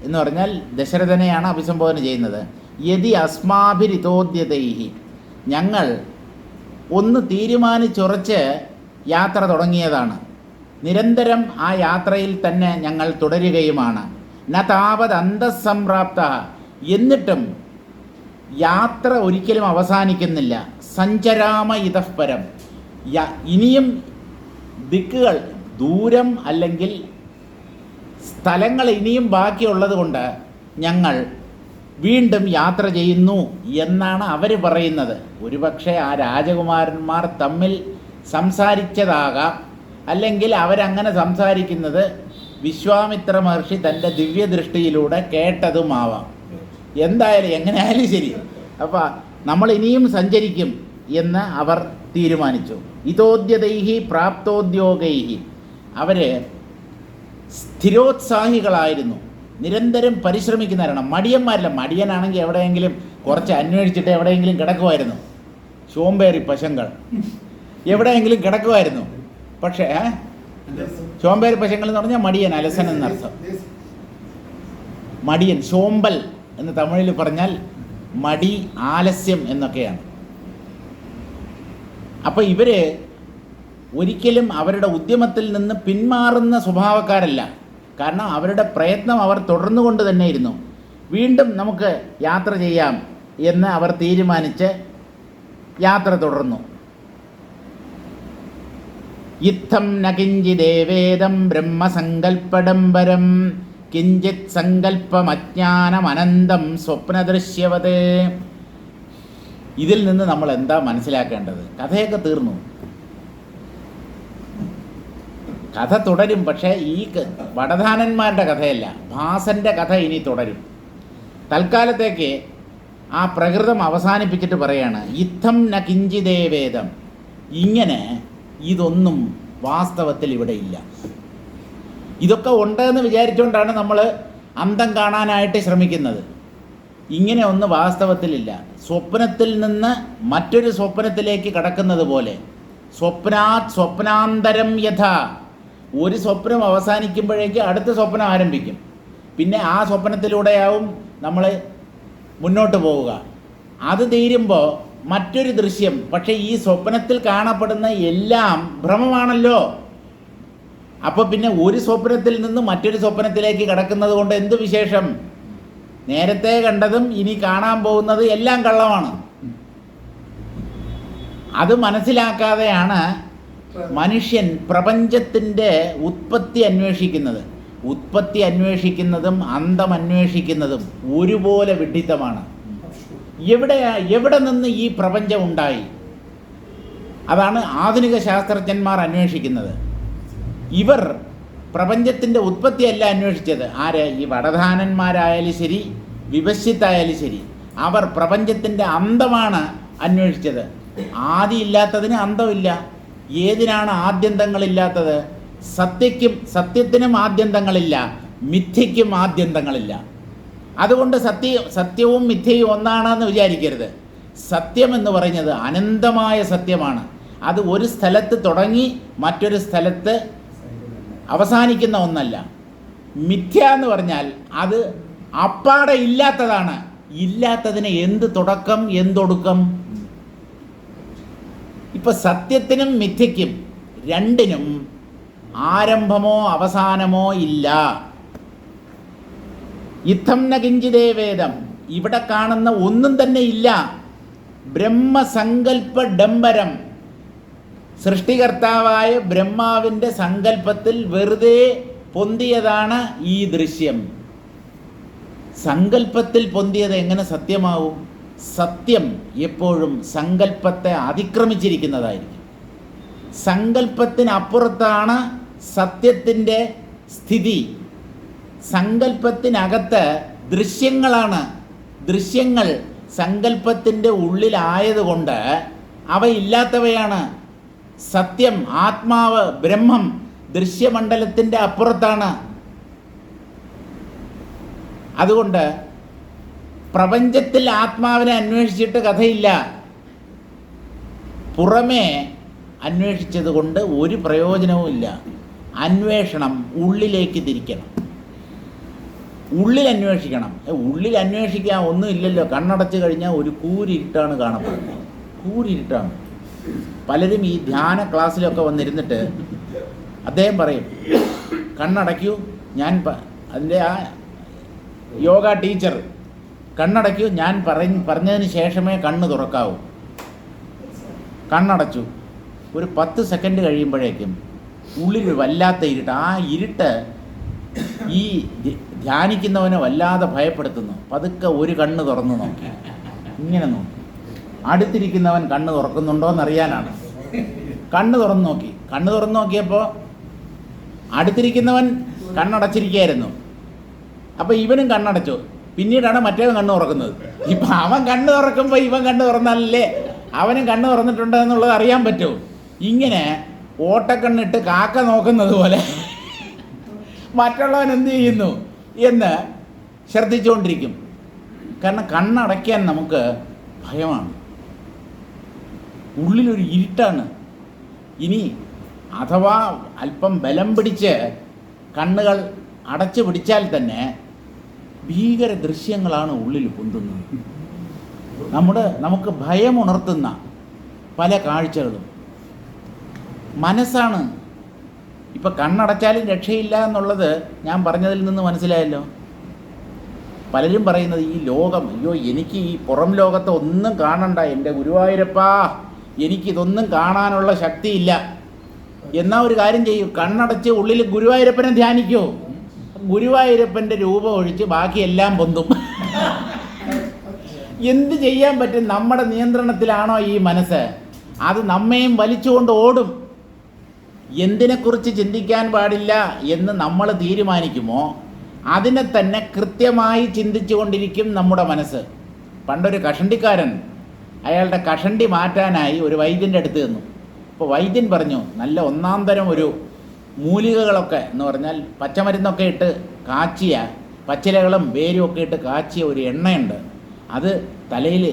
എന്ന് പറഞ്ഞാൽ ദശരഥനെയാണ് അഭിസംബോധന ചെയ്യുന്നത്. യതി അസ്മാഭിരിതോദ്യതൈഃ, ഞങ്ങൾ ഒന്ന് തീരുമാനിച്ചുറച്ച് യാത്ര തുടങ്ങിയതാണ്. നിരന്തരം ആ യാത്രയിൽ തന്നെ ഞങ്ങൾ തുടരുകയുമാണ്. ന താവത് അന്തഃസംപ്രാപ്ത, എന്നിട്ടും യാത്ര ഒരിക്കലും അവസാനിക്കുന്നില്ല. സഞ്ചരാമ ഇതഃപരം, ഇനിയും ദിക്കുകൾ, ദൂരം അല്ലെങ്കിൽ സ്ഥലങ്ങൾ ഇനിയും ബാക്കിയുള്ളത് കൊണ്ട് ഞങ്ങൾ വീണ്ടും യാത്ര ചെയ്യുന്നു എന്നാണ് അവർ പറയുന്നത്. ഒരുപക്ഷെ ആ രാജകുമാരന്മാർ തമ്മിൽ സംസാരിച്ചതാകാം, അല്ലെങ്കിൽ അവരങ്ങനെ സംസാരിക്കുന്നത് വിശ്വാമിത്ര മഹർഷി തൻ്റെ ദിവ്യദൃഷ്ടിയിലൂടെ കേട്ടതുമാവാം. എന്തായാലും എങ്ങനെയായാലും ശരി, അപ്പോൾ നമ്മൾ ഇനിയും സഞ്ചരിക്കും എന്ന് അവർ തീരുമാനിച്ചു. ഇതോദ്യതൈഹി പ്രാപ്തോദ്യോഗൈഹി, അവർ സ്ഥിരോത്സാഹികളായിരുന്നു, നിരന്തരം പരിശ്രമിക്കുന്നവരാണ്. മടിയന്മാരല്ല. മടിയനാണെങ്കിൽ എവിടെയെങ്കിലും കുറച്ച് അന്വേഷിച്ചിട്ട് എവിടെയെങ്കിലും കിടക്കുമായിരുന്നു. ശോമ്പേറി പശങ്ങൾ എവിടെയെങ്കിലും കിടക്കുമായിരുന്നു. പക്ഷേ ശോമ്പേറി പശങ്ങൾ എന്ന് പറഞ്ഞാൽ മടിയൻ, അലസൻ എന്നർത്ഥം. മടിയൻ, ശോമ്പൽ എന്ന് തമിഴിൽ പറഞ്ഞാൽ മടി, ആലസ്യം എന്നൊക്കെയാണ്. അപ്പോൾ ഇവർ ഒരിക്കലും അവരുടെ ഉദ്യമത്തിൽ നിന്ന് പിന്മാറുന്ന സ്വഭാവക്കാരല്ല. കാരണം അവരുടെ പ്രയത്നം അവർ തുടർന്നുകൊണ്ട് തന്നെ ഇരുന്നു. വീണ്ടും നമുക്ക് യാത്ര ചെയ്യാം എന്ന് അവർ തീരുമാനിച്ച് യാത്ര തുടർന്നു. ഇത്തം ന കിഞ്ചിദേവേദം ബ്രഹ്മസങ്കൽപ്പഡംബരം കിഞ്ചിത് സങ്കല്പമജ്ഞാനമനന്തം സ്വപ്നദൃശ്യവത്. ഇതിൽ നിന്ന് നമ്മൾ എന്താ മനസ്സിലാക്കേണ്ടത്? കഥയൊക്കെ തീർന്നു, കഥ തുടരും. പക്ഷേ ഈ വടധാനന്മാരുടെ കഥയല്ല, ഭാസന്റെ കഥ ഇനി തുടരും. തൽക്കാലത്തേക്ക് ആ പ്രകൃതം അവസാനിപ്പിച്ചിട്ട് പറയാണ് ഇത്തം ന കിഞ്ചിദേവേദം. ഇങ്ങനെ ഇതൊന്നും വാസ്തവത്തിൽ ഇവിടെ ഇല്ല. ഇതൊക്കെ ഉണ്ടെന്ന് വിചാരിച്ചുകൊണ്ടാണ് നമ്മൾ അന്തം കാണാനായിട്ട് ശ്രമിക്കുന്നത്. ഇങ്ങനെ ഒന്ന് വാസ്തവത്തിലില്ല. സ്വപ്നത്തിൽ നിന്ന് മറ്റൊരു സ്വപ്നത്തിലേക്ക് കടക്കുന്നത് പോലെ സ്വപ്നാത് സ്വപ്നാന്തരം യഥ. ഒരു സ്വപ്നം അവസാനിക്കുമ്പോഴേക്ക് അടുത്ത സ്വപ്നം ആരംഭിക്കും. പിന്നെ ആ സ്വപ്നത്തിലൂടെയാവും നമ്മൾ മുന്നോട്ട് പോവുക. അത് തീരുമ്പോൾ മറ്റൊരു ദൃശ്യം. പക്ഷേ ഈ സ്വപ്നത്തിൽ കാണപ്പെടുന്ന എല്ലാം ഭ്രമമാണല്ലോ. അപ്പോൾ പിന്നെ ഒരു സ്വപ്നത്തിൽ നിന്ന് മറ്റൊരു സ്വപ്നത്തിലേക്ക് കടക്കുന്നത് കൊണ്ട് എന്ത് വിശേഷം? നേരത്തെ കണ്ടതും ഇനി കാണാൻ പോകുന്നത് എല്ലാം കള്ളമാണ്. അത് മനസ്സിലാക്കാതെയാണ് മനുഷ്യൻ പ്രപഞ്ചത്തിൻ്റെ ഉത്പത്തി അന്വേഷിക്കുന്നത്. ഉത്പത്തി അന്വേഷിക്കുന്നതും അന്തം അന്വേഷിക്കുന്നതും ഒരുപോലെ വിഡ്ഢിത്തമാണ്. എവിടെ നിന്ന് ഈ പ്രപഞ്ചം ഉണ്ടായി? അതാണ് ആധുനിക ശാസ്ത്രജ്ഞന്മാർ അന്വേഷിക്കുന്നത്. ഇവർ പ്രപഞ്ചത്തിൻ്റെ ഉത്പത്തിയല്ല അന്വേഷിച്ചത്. ആര്? ഈ വടധാനന്മാരായാലും ശരി, വിപശ്ചിത്തായാലും ശരി, അവർ പ്രപഞ്ചത്തിൻ്റെ അന്തമാണ് അന്വേഷിച്ചത്. ആദിയില്ലാത്തതിന് അന്തമില്ല. ഏതിനാണ് ആദ്യന്തങ്ങളില്ലാത്തത്? സത്യത്തിനും ആദ്യന്തങ്ങളില്ല, മിഥ്യയ്ക്കും ആദ്യന്തങ്ങളില്ല. അതുകൊണ്ട് സത്യവും മിഥ്യയും ഒന്നാണെന്ന് വിചാരിക്കരുത്. സത്യം എന്ന് പറയുന്നത് അനന്തമായ സത്യമാണ്. അത് ഒരു സ്ഥലത്ത് തുടങ്ങി മറ്റൊരു സ്ഥലത്ത് അവസാനിക്കുന്ന ഒന്നല്ല. മിഥ്യ എന്ന് പറഞ്ഞാൽ അത് അപ്പാടെ ഇല്ലാത്തതാണ്. ഇല്ലാത്തതിന് എന്ത് തുടക്കം എന്തൊടുക്കം? ഇപ്പം സത്യത്തിനും മിഥ്യയ്ക്കും രണ്ടിനും ആരംഭമോ അവസാനമോ ഇല്ല. ഇത്തം ന കിഞ്ചിതേ വേദം. ഇവിടെ കാണുന്ന ഒന്നും തന്നെ ഇല്ല. ബ്രഹ്മസങ്കല്പ ഡംബരം. സൃഷ്ടികർത്താവായ ബ്രഹ്മാവിൻ്റെ സങ്കല്പത്തിൽ വെറുതെ പൊന്തിയതാണ് ഈ ദൃശ്യം. സങ്കല്പത്തിൽ പൊന്തിയത് എങ്ങനെ സത്യമാവും? സത്യം എപ്പോഴും സങ്കല്പത്തെ അതിക്രമിച്ചിരിക്കുന്നതായിരിക്കും. സങ്കല്പത്തിനപ്പുറത്താണ് സത്യത്തിൻ്റെ സ്ഥിതി. സങ്കല്പത്തിനകത്ത് ദൃശ്യങ്ങളാണ്. ദൃശ്യങ്ങൾ സങ്കല്പത്തിൻ്റെ ഉള്ളിലായതുകൊണ്ട് അവയില്ലാത്തവയാണ്. സത്യം, ആത്മാവ്, ബ്രഹ്മം ദൃശ്യമണ്ഡലത്തിൻ്റെ അപ്പുറത്താണ്. അതുകൊണ്ട് പ്രപഞ്ചത്തിൽ ആത്മാവിനെ അന്വേഷിച്ചിട്ട് കഥയില്ല. പുറമേ അന്വേഷിച്ചത് കൊണ്ട് ഒരു പ്രയോജനവുമില്ല. അന്വേഷണം ഉള്ളിലേക്ക് തിരിക്കണം. ഉള്ളിൽ അന്വേഷിക്കണം. ഉള്ളിൽ അന്വേഷിക്കാൻ ഒന്നുമില്ലല്ലോ. കണ്ണടച്ച് കഴിഞ്ഞാൽ ഒരു കൂരിരുട്ടാണ് കാണപ്പെടുന്നത്. കൂരിരുട്ടാണ്. പലരും ഈ ധ്യാന ക്ലാസ്സിലൊക്കെ വന്നിരുന്നിട്ട് അദ്ദേഹം പറയും, കണ്ണടയ്ക്കൂ, ഞാൻ അതിൻ്റെ ആ യോഗ ടീച്ചർ, കണ്ണടയ്ക്കൂ, ഞാൻ പറഞ്ഞതിന് ശേഷമേ കണ്ണ് തുറക്കാവൂ. കണ്ണടച്ചു. ഒരു 10 സെക്കൻഡ് കഴിയുമ്പോഴേക്കും ഉള്ളിൽ വല്ലാത്ത ഇരുട്ട്. ആ ഇരുട്ട് ഈ ധ്യാനിക്കുന്നവനെ വല്ലാതെ ഭയപ്പെടുത്തുന്നു. പതുക്കെ ഒരു കണ്ണ് തുറന്നു നോക്കി, ഇങ്ങനെ നോക്കി. അടുത്തിരിക്കുന്നവൻ കണ്ണ് തുറക്കുന്നുണ്ടോ എന്നറിയാനാണ്. കണ്ണ് തുറന്നു നോക്കി. കണ്ണ് തുറന്നു നോക്കിയപ്പോൾ അടുത്തിരിക്കുന്നവൻ കണ്ണടച്ചിരിക്കുകയായിരുന്നു. അപ്പോൾ ഇവനും കണ്ണടച്ചു. പിന്നീടാണ് മറ്റേവൻ കണ്ണ് തുറക്കുന്നത്. ഇപ്പം അവൻ കണ്ണ് തുറക്കുമ്പോൾ ഇവൻ കണ്ണ് തുറന്നാലല്ലേ അവനും കണ്ണ് തുറന്നിട്ടുണ്ട് എന്നുള്ളത് അറിയാൻ പറ്റൂ. ഇങ്ങനെ ഓട്ടക്കണ്ണിട്ട് കാക്ക നോക്കുന്നത് പോലെ മറ്റുള്ളവൻ എന്ത് ചെയ്യുന്നു എന്ന് ശ്രദ്ധിച്ചുകൊണ്ടിരിക്കും. കാരണം കണ്ണടയ്ക്കാൻ നമുക്ക് ഭയമാണ്. ഉള്ളിലൊരു ഇരുട്ടാണ്. ഇനി അഥവാ അല്പം ബലം പിടിച്ച് കണ്ണുകൾ അടച്ചു പിടിച്ചാൽ തന്നെ ഭീകര ദൃശ്യങ്ങളാണ് ഉള്ളിൽ പൊന്തുന്നത്. നമുക്ക് ഭയമുണർത്തുന്ന പല കാഴ്ചകളും മനസ്സാണ്. ഇപ്പം കണ്ണടച്ചാലും രക്ഷയില്ല എന്നുള്ളത് ഞാൻ പറഞ്ഞതിൽ നിന്ന് മനസ്സിലായല്ലോ. പലരും പറയുന്നത് ഈ ലോകം, അയ്യോ എനിക്ക് ഈ പുറം ലോകത്തെ ഒന്നും കാണണ്ട, എൻ്റെ ഗുരുവായൂരപ്പാ എനിക്കിതൊന്നും കാണാനുള്ള ശക്തിയില്ല. എന്നാ ഒരു കാര്യം ചെയ്യൂ, കണ്ണടച്ച് ഉള്ളിൽ ഗുരുവായൂരപ്പനെ ധ്യാനിക്കൂ. ഗുരുവായൂരപ്പൻ്റെ രൂപം ഒഴിച്ച് ബാക്കിയെല്ലാം പൊന്തും. എന്ത് ചെയ്യാൻ പറ്റും? നമ്മുടെ നിയന്ത്രണത്തിലാണോ ഈ മനസ്സ്? അത് നമ്മയും വലിച്ചുകൊണ്ട് ഓടും. എന്തിനെക്കുറിച്ച് ചിന്തിക്കാൻ പാടില്ല എന്ന് നമ്മൾ തീരുമാനിക്കുമോ അതിനെ തന്നെ കൃത്യമായി ചിന്തിച്ചു കൊണ്ടിരിക്കും നമ്മുടെ മനസ്സ്. പണ്ടൊരു കഷണ്ടിക്കാരൻ അയാളുടെ കഷണ്ടി മാറ്റാനായി ഒരു വൈദ്യൻ്റെ അടുത്ത് ചെന്നു. അപ്പോൾ വൈദ്യൻ പറഞ്ഞു, നല്ല ഒന്നാം തരം ഒരു മൂലികകളൊക്കെ എന്ന് പറഞ്ഞാൽ പച്ചമരുന്നൊക്കെ ഇട്ട് കാച്ചിയ, പച്ചിലകളും വേരും ഒക്കെ ഇട്ട് കാച്ചിയ ഒരു എണ്ണയുണ്ട്, അത് തലയിൽ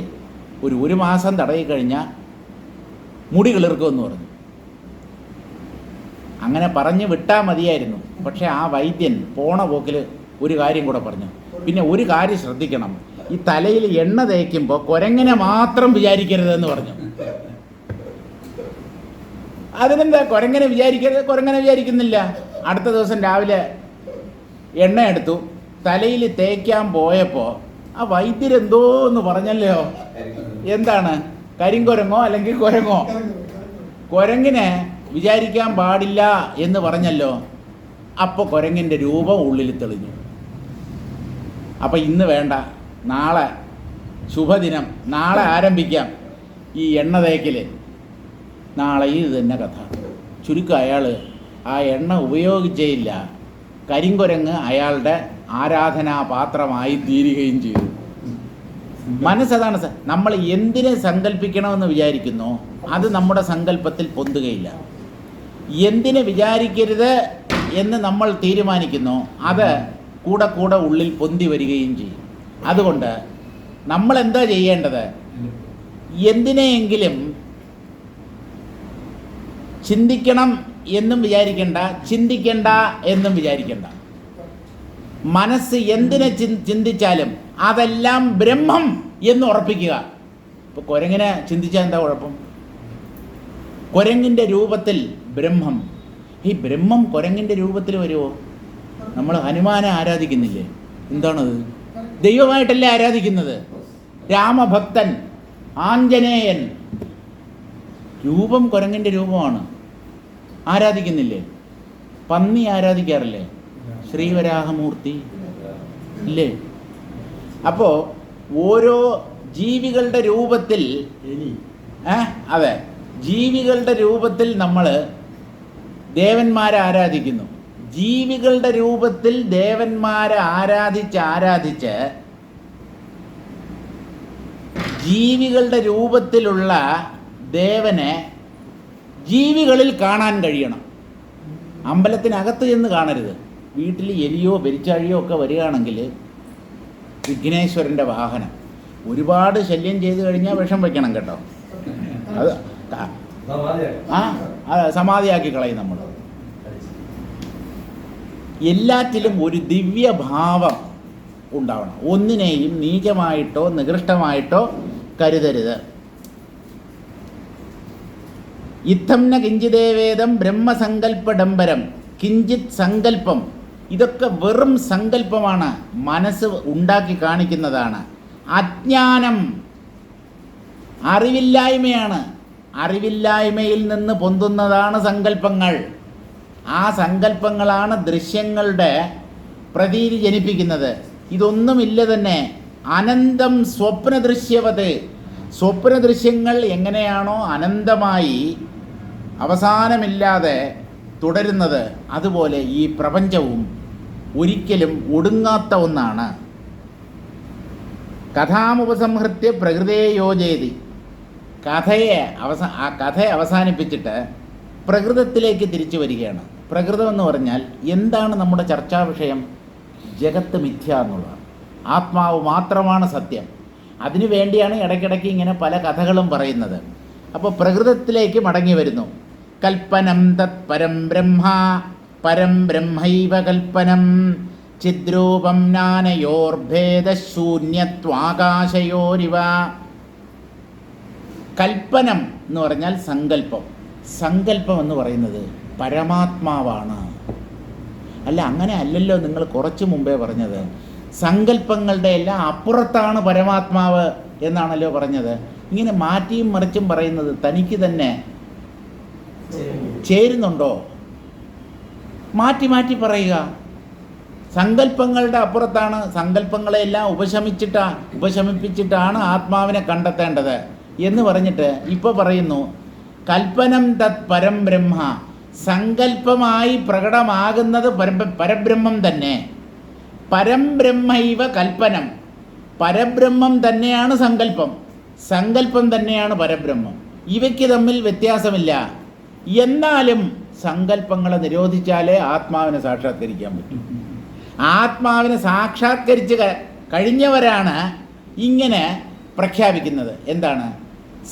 ഒരു മാസം തടയി കഴിഞ്ഞാൽ മുടി കിളിർക്കുമെന്ന് പറഞ്ഞു. അങ്ങനെ പറഞ്ഞ് വിട്ടാൽ മതിയായിരുന്നു. പക്ഷേ ആ വൈദ്യൻ പോണ പോക്കിൽ ഒരു കാര്യം കൂടെ പറഞ്ഞു, പിന്നെ ഒരു കാര്യം ശ്രദ്ധിക്കണം, ഈ തലയിൽ എണ്ണ തേക്കുമ്പോൾ കുരങ്ങനെ മാത്രം വിചാരിക്കരുതെന്ന് പറഞ്ഞു. അതിനെന്താ കുരങ്ങനെ വിചാരിക്കരുത്? കുരങ്ങനെ വിചാരിക്കുന്നില്ല. അടുത്ത ദിവസം രാവിലെ എണ്ണ എടുത്തു, തലയിൽ തേക്കാൻ പോയപ്പോൾ ആ വൈദ്യരെന്തോ എന്ന് പറഞ്ഞല്ലോ. എന്താണ്? കരിങ്കുരങ്ങോ അല്ലെങ്കിൽ കുരങ്ങോ? കുരങ്ങിനെ വിചാരിക്കാൻ പാടില്ല എന്ന് പറഞ്ഞല്ലോ. അപ്പോൾ കുരങ്ങിൻ്റെ രൂപം ഉള്ളിൽ തെളിഞ്ഞു. അപ്പം ഇന്ന് വേണ്ട, നാളെ ശുഭദിനം, നാളെ ആരംഭിക്കാം ഈ എണ്ണ തേക്കൽ. നാളെ ഇത് തന്നെ കഥ. ചുരുക്കം അയാൾ ആ എണ്ണ ഉപയോഗിച്ചേയില്ല. കരിങ്കുരങ്ങ് അയാളുടെ ആരാധനാപാത്രമായി തീരുകയും ചെയ്തു. മനസ്സതാണ്. നമ്മൾ എന്തിനെ സങ്കല്പിക്കണമെന്ന് വിചാരിക്കുന്നോ അത് നമ്മുടെ സങ്കല്പത്തിൽ പൊന്തുകയില്ല. എന്തിനെ വിചാരിക്കരുത് എന്ന് നമ്മൾ തീരുമാനിക്കുന്നോ അത് കൂടെ കൂടെ ഉള്ളിൽ പൊന്തി വരികയും ചെയ്യും. അതുകൊണ്ട് നമ്മൾ എന്താ ചെയ്യേണ്ടത്? എന്തിനെയെങ്കിലും ചിന്തിക്കണം എന്നും വിചാരിക്കണ്ട, ചിന്തിക്കണ്ട എന്നും വിചാരിക്കണ്ട. മനസ്സ് എന്തിനെ ചിന്തിച്ചാലും അതെല്ലാം ബ്രഹ്മം എന്ന് ഉറപ്പിക്കുക. ഇപ്പോൾ കുരങ്ങിനെ ചിന്തിച്ചാൽ എന്താ കുഴപ്പം? കുരങ്ങിൻ്റെ രൂപത്തിൽ ബ്രഹ്മം. ഈ ബ്രഹ്മം കുരങ്ങിൻ്റെ രൂപത്തിൽ വരുമോ? നമ്മൾ ഹനുമാനെ ആരാധിക്കുന്നില്ലേ? എന്താണത്? ദൈവമായിട്ടല്ലേ ആരാധിക്കുന്നത്? രാമഭക്തൻ, ആഞ്ജനേയൻ, രൂപം കുരങ്ങിൻ്റെ രൂപമാണ്. ആരാധിക്കുന്നില്ലേ? പന്നി ആരാധിക്കാറില്ലേ? ശ്രീവരാഹമൂർത്തി ഇല്ലേ? അപ്പോൾ ഓരോ ജീവികളുടെ രൂപത്തിൽ, അതെ, ജീവികളുടെ രൂപത്തിൽ നമ്മൾ ദേവന്മാരെ ആരാധിക്കുന്നു. ജീവികളുടെ രൂപത്തിൽ ദേവന്മാരെ ആരാധിച്ച് ജീവികളുടെ രൂപത്തിലുള്ള ദേവനെ ജീവികളിൽ കാണാൻ കഴിയണം. അമ്പലത്തിനകത്ത് ചെന്ന് കാണരുത്. വീട്ടിൽ എലിയോ പെരിച്ചാഴിയോ ഒക്കെ വരികയാണെങ്കിൽ വിഘ്നേശ്വരൻ്റെ വാഹനം ഒരുപാട് ശല്യം ചെയ്ത് കഴിഞ്ഞാൽ വിഷം വയ്ക്കണം കേട്ടോ. അത് സമാധിയാക്കി കളയും നമ്മൾ. എല്ലാറ്റിലും ഒരു ദിവ്യഭാവം ഉണ്ടാവണം. ഒന്നിനെയും നീചമായിട്ടോ നികൃഷ്ടമായിട്ടോ കരുതരുത്. ഇത്തം ന കിഞ്ചിദേവേദം ബ്രഹ്മസങ്കല്പഡംബരം കിഞ്ചിത് സങ്കല്പം. ഇതൊക്കെ വെറും സങ്കല്പമാണ്, മനസ്സ് ഉണ്ടാക്കി കാണിക്കുന്നതാണ്. അജ്ഞാനം അറിവില്ലായ്മയാണ്. അറിവില്ലായ്മയിൽ നിന്ന് പൊന്തുന്നതാണ് സങ്കല്പങ്ങൾ. ആ സങ്കല്പങ്ങളാണ് ദൃശ്യങ്ങളുടെ പ്രതീതി ജനിപ്പിക്കുന്നത്. ഇതൊന്നുമില്ല തന്നെ അനന്തം സ്വപ്നദൃശ്യവത്. സ്വപ്നദൃശ്യങ്ങൾ എങ്ങനെയാണോ അനന്തമായി അവസാനമില്ലാതെ തുടരുന്നത്, അതുപോലെ ഈ പ്രപഞ്ചവും ഒരിക്കലും ഒടുങ്ങാത്ത ഒന്നാണ്. കഥാമുപസംഹൃത്യ പ്രകൃതയെ യോജയതി. ആ കഥയെ അവസാനിപ്പിച്ചിട്ട് പ്രകൃതത്തിലേക്ക് തിരിച്ചു വരികയാണ്. പ്രകൃതം എന്ന് പറഞ്ഞാൽ എന്താണ് നമ്മുടെ ചർച്ചാ വിഷയം? ജഗത്ത് മിഥ്യ എന്നുള്ളതാണ്. ആത്മാവ് മാത്രമാണ് സത്യം. അതിനു വേണ്ടിയാണ് ഇടയ്ക്കിടയ്ക്ക് ഇങ്ങനെ പല കഥകളും പറയുന്നത്. അപ്പോൾ പ്രകൃതത്തിലേക്ക് മടങ്ങി വരുന്നു. കൽപ്പനം തത് പരം ബ്രഹ്മ പരം ബ്രഹ്മൈവ കൽപ്പനം ചിദ്രൂപം ജ്ഞാനയോർഭേദശൂന്യത്വാകാശയോരിവ. കൽപ്പനം എന്ന് പറഞ്ഞാൽ സങ്കല്പം. സങ്കല്പം എന്ന് പറയുന്നത് പരമാത്മാവാണ്. അല്ല, അങ്ങനെ അല്ലല്ലോ നിങ്ങൾ കുറച്ച് മുമ്പേ പറഞ്ഞത്. സങ്കല്പങ്ങളുടെ എല്ലാം അപ്പുറത്താണ് പരമാത്മാവ് എന്നാണല്ലോ പറഞ്ഞത്. ഇങ്ങനെ മാറ്റിയും മറിച്ചും പറയുന്നത് തനിക്ക് തന്നെ ചേരുന്നുണ്ടോ? മാറ്റി മാറ്റി പറയുക. സങ്കല്പങ്ങളുടെ അപ്പുറത്താണ്, സങ്കല്പങ്ങളെല്ലാം ഉപശമിപ്പിച്ചിട്ടാണ് ആത്മാവിനെ കണ്ടെത്തേണ്ടത് എന്ന് പറഞ്ഞിട്ട് ഇപ്പോൾ പറയുന്നു കൽപ്പനം തത് പരം ബ്രഹ്മ, സങ്കല്പമായി പ്രകടമാകുന്നത് പരബ്രഹ്മം തന്നെ. പരംബ്രഹ്മൈവ കൽപ്പനം, പരബ്രഹ്മം തന്നെയാണ് സങ്കല്പം, സങ്കല്പം തന്നെയാണ് പരബ്രഹ്മം. ഇവയ്ക്ക് തമ്മിൽ വ്യത്യാസമില്ല. എന്നാലും സങ്കല്പങ്ങളെ നിരോധിച്ചാലേ ആത്മാവിനെ സാക്ഷാത്കരിക്കാൻ പറ്റും. ആത്മാവിനെ സാക്ഷാത്കരിച്ച് കഴിഞ്ഞവരാണ് ഇങ്ങനെ പ്രഖ്യാപിക്കുന്നത്. എന്താണ്?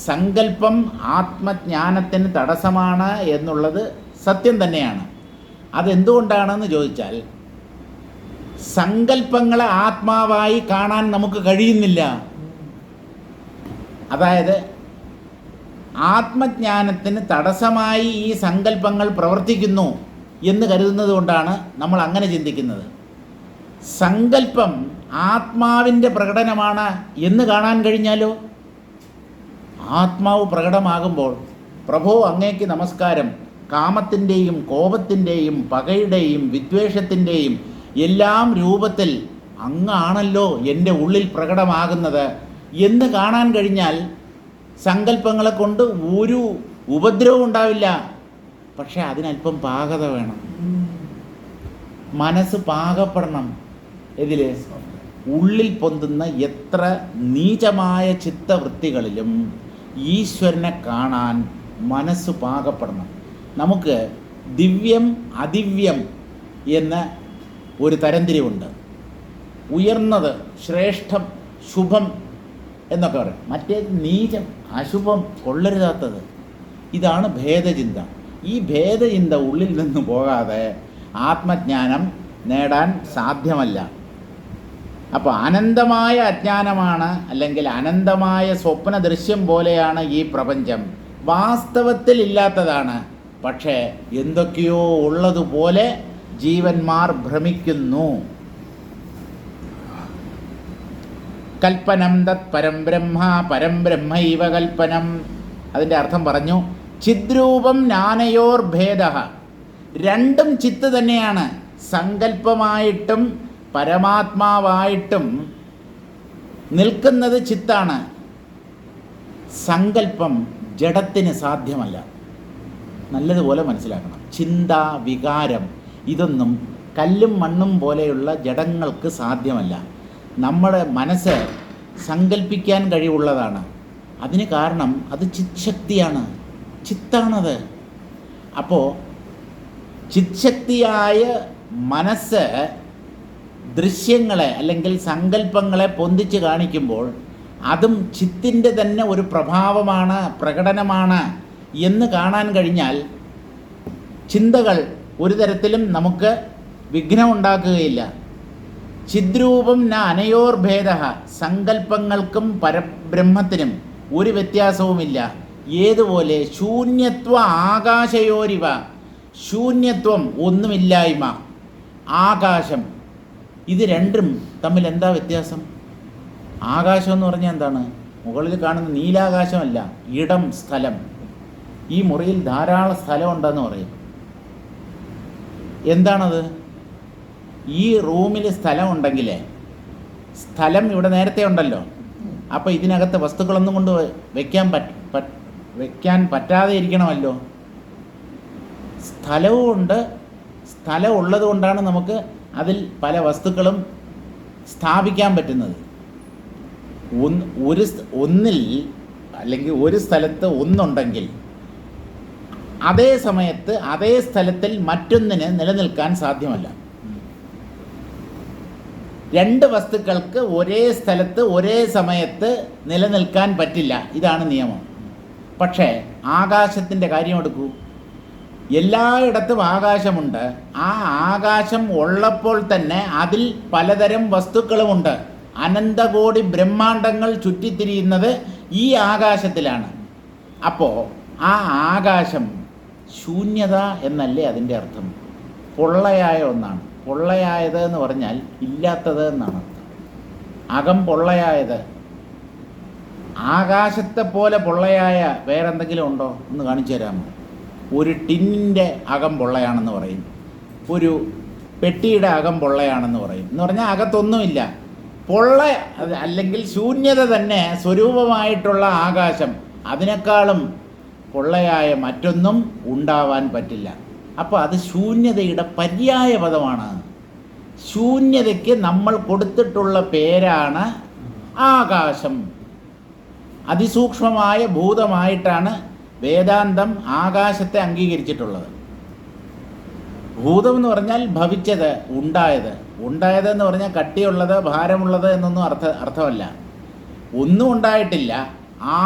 സങ്കല്പം ആത്മജ്ഞാനത്തിന് തടസ്സമാണ് എന്നുള്ളത് സത്യം തന്നെയാണ്. അതെന്തുകൊണ്ടാണെന്ന് ചോദിച്ചാൽ സങ്കല്പങ്ങളെ ആത്മാവായി കാണാൻ നമുക്ക് കഴിയുന്നില്ല. അതായത് ആത്മജ്ഞാനത്തിന് തടസ്സമായി ഈ സങ്കല്പങ്ങൾ പ്രവർത്തിക്കുന്നു എന്ന് കരുതുന്നത് കൊണ്ടാണ് നമ്മൾ അങ്ങനെ ചിന്തിക്കുന്നത്. സങ്കല്പം ആത്മാവിൻ്റെ പ്രകടനമാണ് എന്ന് കാണാൻ കഴിഞ്ഞാലോ? ആത്മാവ് പ്രകടമാകുമ്പോൾ പ്രഭോ അങ്ങേക്ക് നമസ്കാരം, കാമത്തിൻ്റെയും കോപത്തിൻ്റെയും പകയുടെയും വിദ്വേഷത്തിൻ്റെയും എല്ലാം രൂപത്തിൽ അങ്ങാണല്ലോ എൻ്റെ ഉള്ളിൽ പ്രകടമാകുന്നത് എന്ന് കാണാൻ കഴിഞ്ഞാൽ സങ്കല്പങ്ങളെ കൊണ്ട് ഒരു ഉപദ്രവം ഉണ്ടാവില്ല. പക്ഷെ അതിനല്പം പാകത വേണം. മനസ്സ് പാകപ്പെടണം. ഇതിൽ ഉള്ളിൽ പൊന്തുന്ന എത്ര നീചമായ ചിത്തവൃത്തികളിലും ഈശ്വരനെ കാണാൻ മനസ്സ് പാകപ്പെടണം. നമുക്ക് ദിവ്യം അദിവ്യം എന്ന ഒരു തരംതിരിവുണ്ട്. ഉയർന്നത്, ശ്രേഷ്ഠം, ശുഭം എന്നൊക്കെ പറയും. മറ്റേത് നീചം, അശുഭം, കൊള്ളരുതാത്തത്. ഇതാണ് ഭേദചിന്ത. ഈ ഭേദചിന്ത ഉള്ളിൽ നിന്ന് പോകാതെ ആത്മജ്ഞാനം നേടാൻ സാധ്യമല്ല. അപ്പോൾ അനന്തമായ അജ്ഞാനമാണ്, അല്ലെങ്കിൽ അനന്തമായ സ്വപ്ന ദൃശ്യം പോലെയാണ് ഈ പ്രപഞ്ചം. വാസ്തവത്തിൽ ഇല്ലാത്തതാണ്. പക്ഷേ എന്തൊക്കെയോ ഉള്ളതുപോലെ ജീവന്മാർ ഭ്രമിക്കുന്നു. കൽപ്പനം തത് പരം ബ്രഹ്മ, പരം ബ്രഹ്മൈവ കൽപ്പനം. അതിൻ്റെ അർത്ഥം പറഞ്ഞു. ചിദ്രൂപം നാനയോർ ഭേദ, രണ്ടും ചിത്ത് തന്നെയാണ്. സങ്കല്പമായിട്ടും പരമാത്മാവായിട്ടും നിൽക്കുന്നത് ചിത്താണ്. സങ്കല്പം ജഡത്തിന് സാധ്യമല്ല. നല്ലതുപോലെ മനസ്സിലാക്കണം. ചിന്ത, വികാരം ഇതൊന്നും കല്ലും മണ്ണും പോലെയുള്ള ജഡങ്ങൾക്ക് സാധ്യമല്ല. നമ്മുടെ മനസ്സ് സങ്കല്പിക്കാൻ കഴിവുള്ളതാണ്. അതിന് കാരണം അത് ചിത്ശക്തിയാണ്, ചിത്താണത്. അപ്പോൾ ചിത്ശക്തിയായ മനസ്സ് ദൃശ്യങ്ങളെ അല്ലെങ്കിൽ സങ്കല്പങ്ങളെ പൊന്തിച്ച് കാണിക്കുമ്പോൾ അതും ചിത്തിൻ്റെ തന്നെ ഒരു പ്രഭാവമാണ്, പ്രകടനമാണ് എന്ന് കാണാൻ കഴിഞ്ഞാൽ ചിന്തകൾ ഒരു തരത്തിലും നമുക്ക് വിഘ്നമുണ്ടാക്കുകയില്ല. ചിദ്രൂപം ന അനയോർ ഭേദ, സങ്കല്പങ്ങൾക്കും പരബ്രഹ്മത്തിനും ഒരു വ്യത്യാസവുമില്ല. ഏതുപോലെ ശൂന്യത്വ ആകാശയോരിവ, ശൂന്യത്വം ഒന്നുമില്ലായ്മ, ആകാശം, ഇത് രണ്ടും തമ്മിൽ എന്താ വ്യത്യാസം? ആകാശം എന്ന് പറഞ്ഞാൽ എന്താണ്? മുകളിൽ കാണുന്ന നീലാകാശമല്ല, ഇടം, സ്ഥലം. ഈ മുറിയിൽ ധാരാളം സ്ഥലമുണ്ടെന്ന് പറയും. എന്താണത്? ഈ റൂമിൽ സ്ഥലമുണ്ടെങ്കിൽ സ്ഥലം ഇവിടെ നേരത്തെ ഉണ്ടല്ലോ. അപ്പോൾ ഇതിനകത്ത് വസ്തുക്കളൊന്നും കൊണ്ട് വയ്ക്കാൻ പറ്റാതെ ഇരിക്കണമല്ലോ. സ്ഥലവും ഉണ്ട്. സ്ഥലം ഉള്ളത് കൊണ്ടാണ് നമുക്ക് അതിൽ പല വസ്തുക്കളും സ്ഥാപിക്കാൻ പറ്റുന്നത്. ഒന്നിൽ അല്ലെങ്കിൽ ഒരു സ്ഥലത്ത് ഒന്നുണ്ടെങ്കിൽ അതേ സമയത്ത് അതേ സ്ഥലത്തിൽ മറ്റൊന്നിന് നിലനിൽക്കാൻ സാധ്യമല്ല. രണ്ട് വസ്തുക്കൾക്ക് ഒരേ സ്ഥലത്ത് ഒരേ സമയത്ത് നിലനിൽക്കാൻ പറ്റില്ല. ഇതാണ് നിയമം. പക്ഷേ ആകാശത്തിൻ്റെ കാര്യം എടുക്കൂ. എല്ലായിടത്തും ആകാശമുണ്ട്. ആ ആകാശം ഉള്ളപ്പോൾ തന്നെ അതിൽ പലതരം വസ്തുക്കളുമുണ്ട്. അനന്തകോടി ബ്രഹ്മാണ്ടങ്ങൾ ചുറ്റിത്തിരിയുന്നത് ഈ ആകാശത്തിലാണ്. അപ്പോൾ ആ ആകാശം ശൂന്യത എന്നല്ലേ അതിൻ്റെ അർത്ഥം? പൊള്ളയായ ഒന്നാണ്. പൊള്ളയായത് എന്ന് പറഞ്ഞാൽ ഇല്ലാത്തത് എന്നാണ് അർത്ഥം. അകം പൊള്ളയായത്. ആകാശത്തെ പോലെ പൊള്ളയായ വേറെന്തെങ്കിലും ഉണ്ടോ? ഒന്ന് കാണിച്ചു തരാമോ? ഒരു ടിന്നിൻ്റെ അകം പൊള്ളയാണെന്ന് പറയും, ഒരു പെട്ടിയുടെ അകം പൊള്ളയാണെന്ന് പറയും. എന്ന് പറഞ്ഞാൽ അകത്തൊന്നുമില്ല, പൊള്ള അല്ലെങ്കിൽ ശൂന്യത തന്നെ സ്വരൂപമായിട്ടുള്ള ആകാശം, അതിനേക്കാളും പൊള്ളയായ മറ്റൊന്നും ഉണ്ടാവാൻ പറ്റില്ല. അപ്പോൾ അത് ശൂന്യതയുടെ പര്യായ പദമാണ്. ശൂന്യതയ്ക്ക് നമ്മൾ കൊടുത്തിട്ടുള്ള പേരാണ് ആകാശം. അതിസൂക്ഷ്മമായ ഭൂതമായിട്ടാണ് വേദാന്തം ആകാശത്തെ അംഗീകരിച്ചിട്ടുള്ളത്. ഭൂതം എന്ന് പറഞ്ഞാൽ ഭവിച്ചത്, ഉണ്ടായതെന്ന് പറഞ്ഞാൽ കട്ടിയുള്ളത്, ഭാരമുള്ളത് എന്നൊന്നും അർത്ഥമല്ല. ഒന്നും ഉണ്ടായിട്ടില്ല,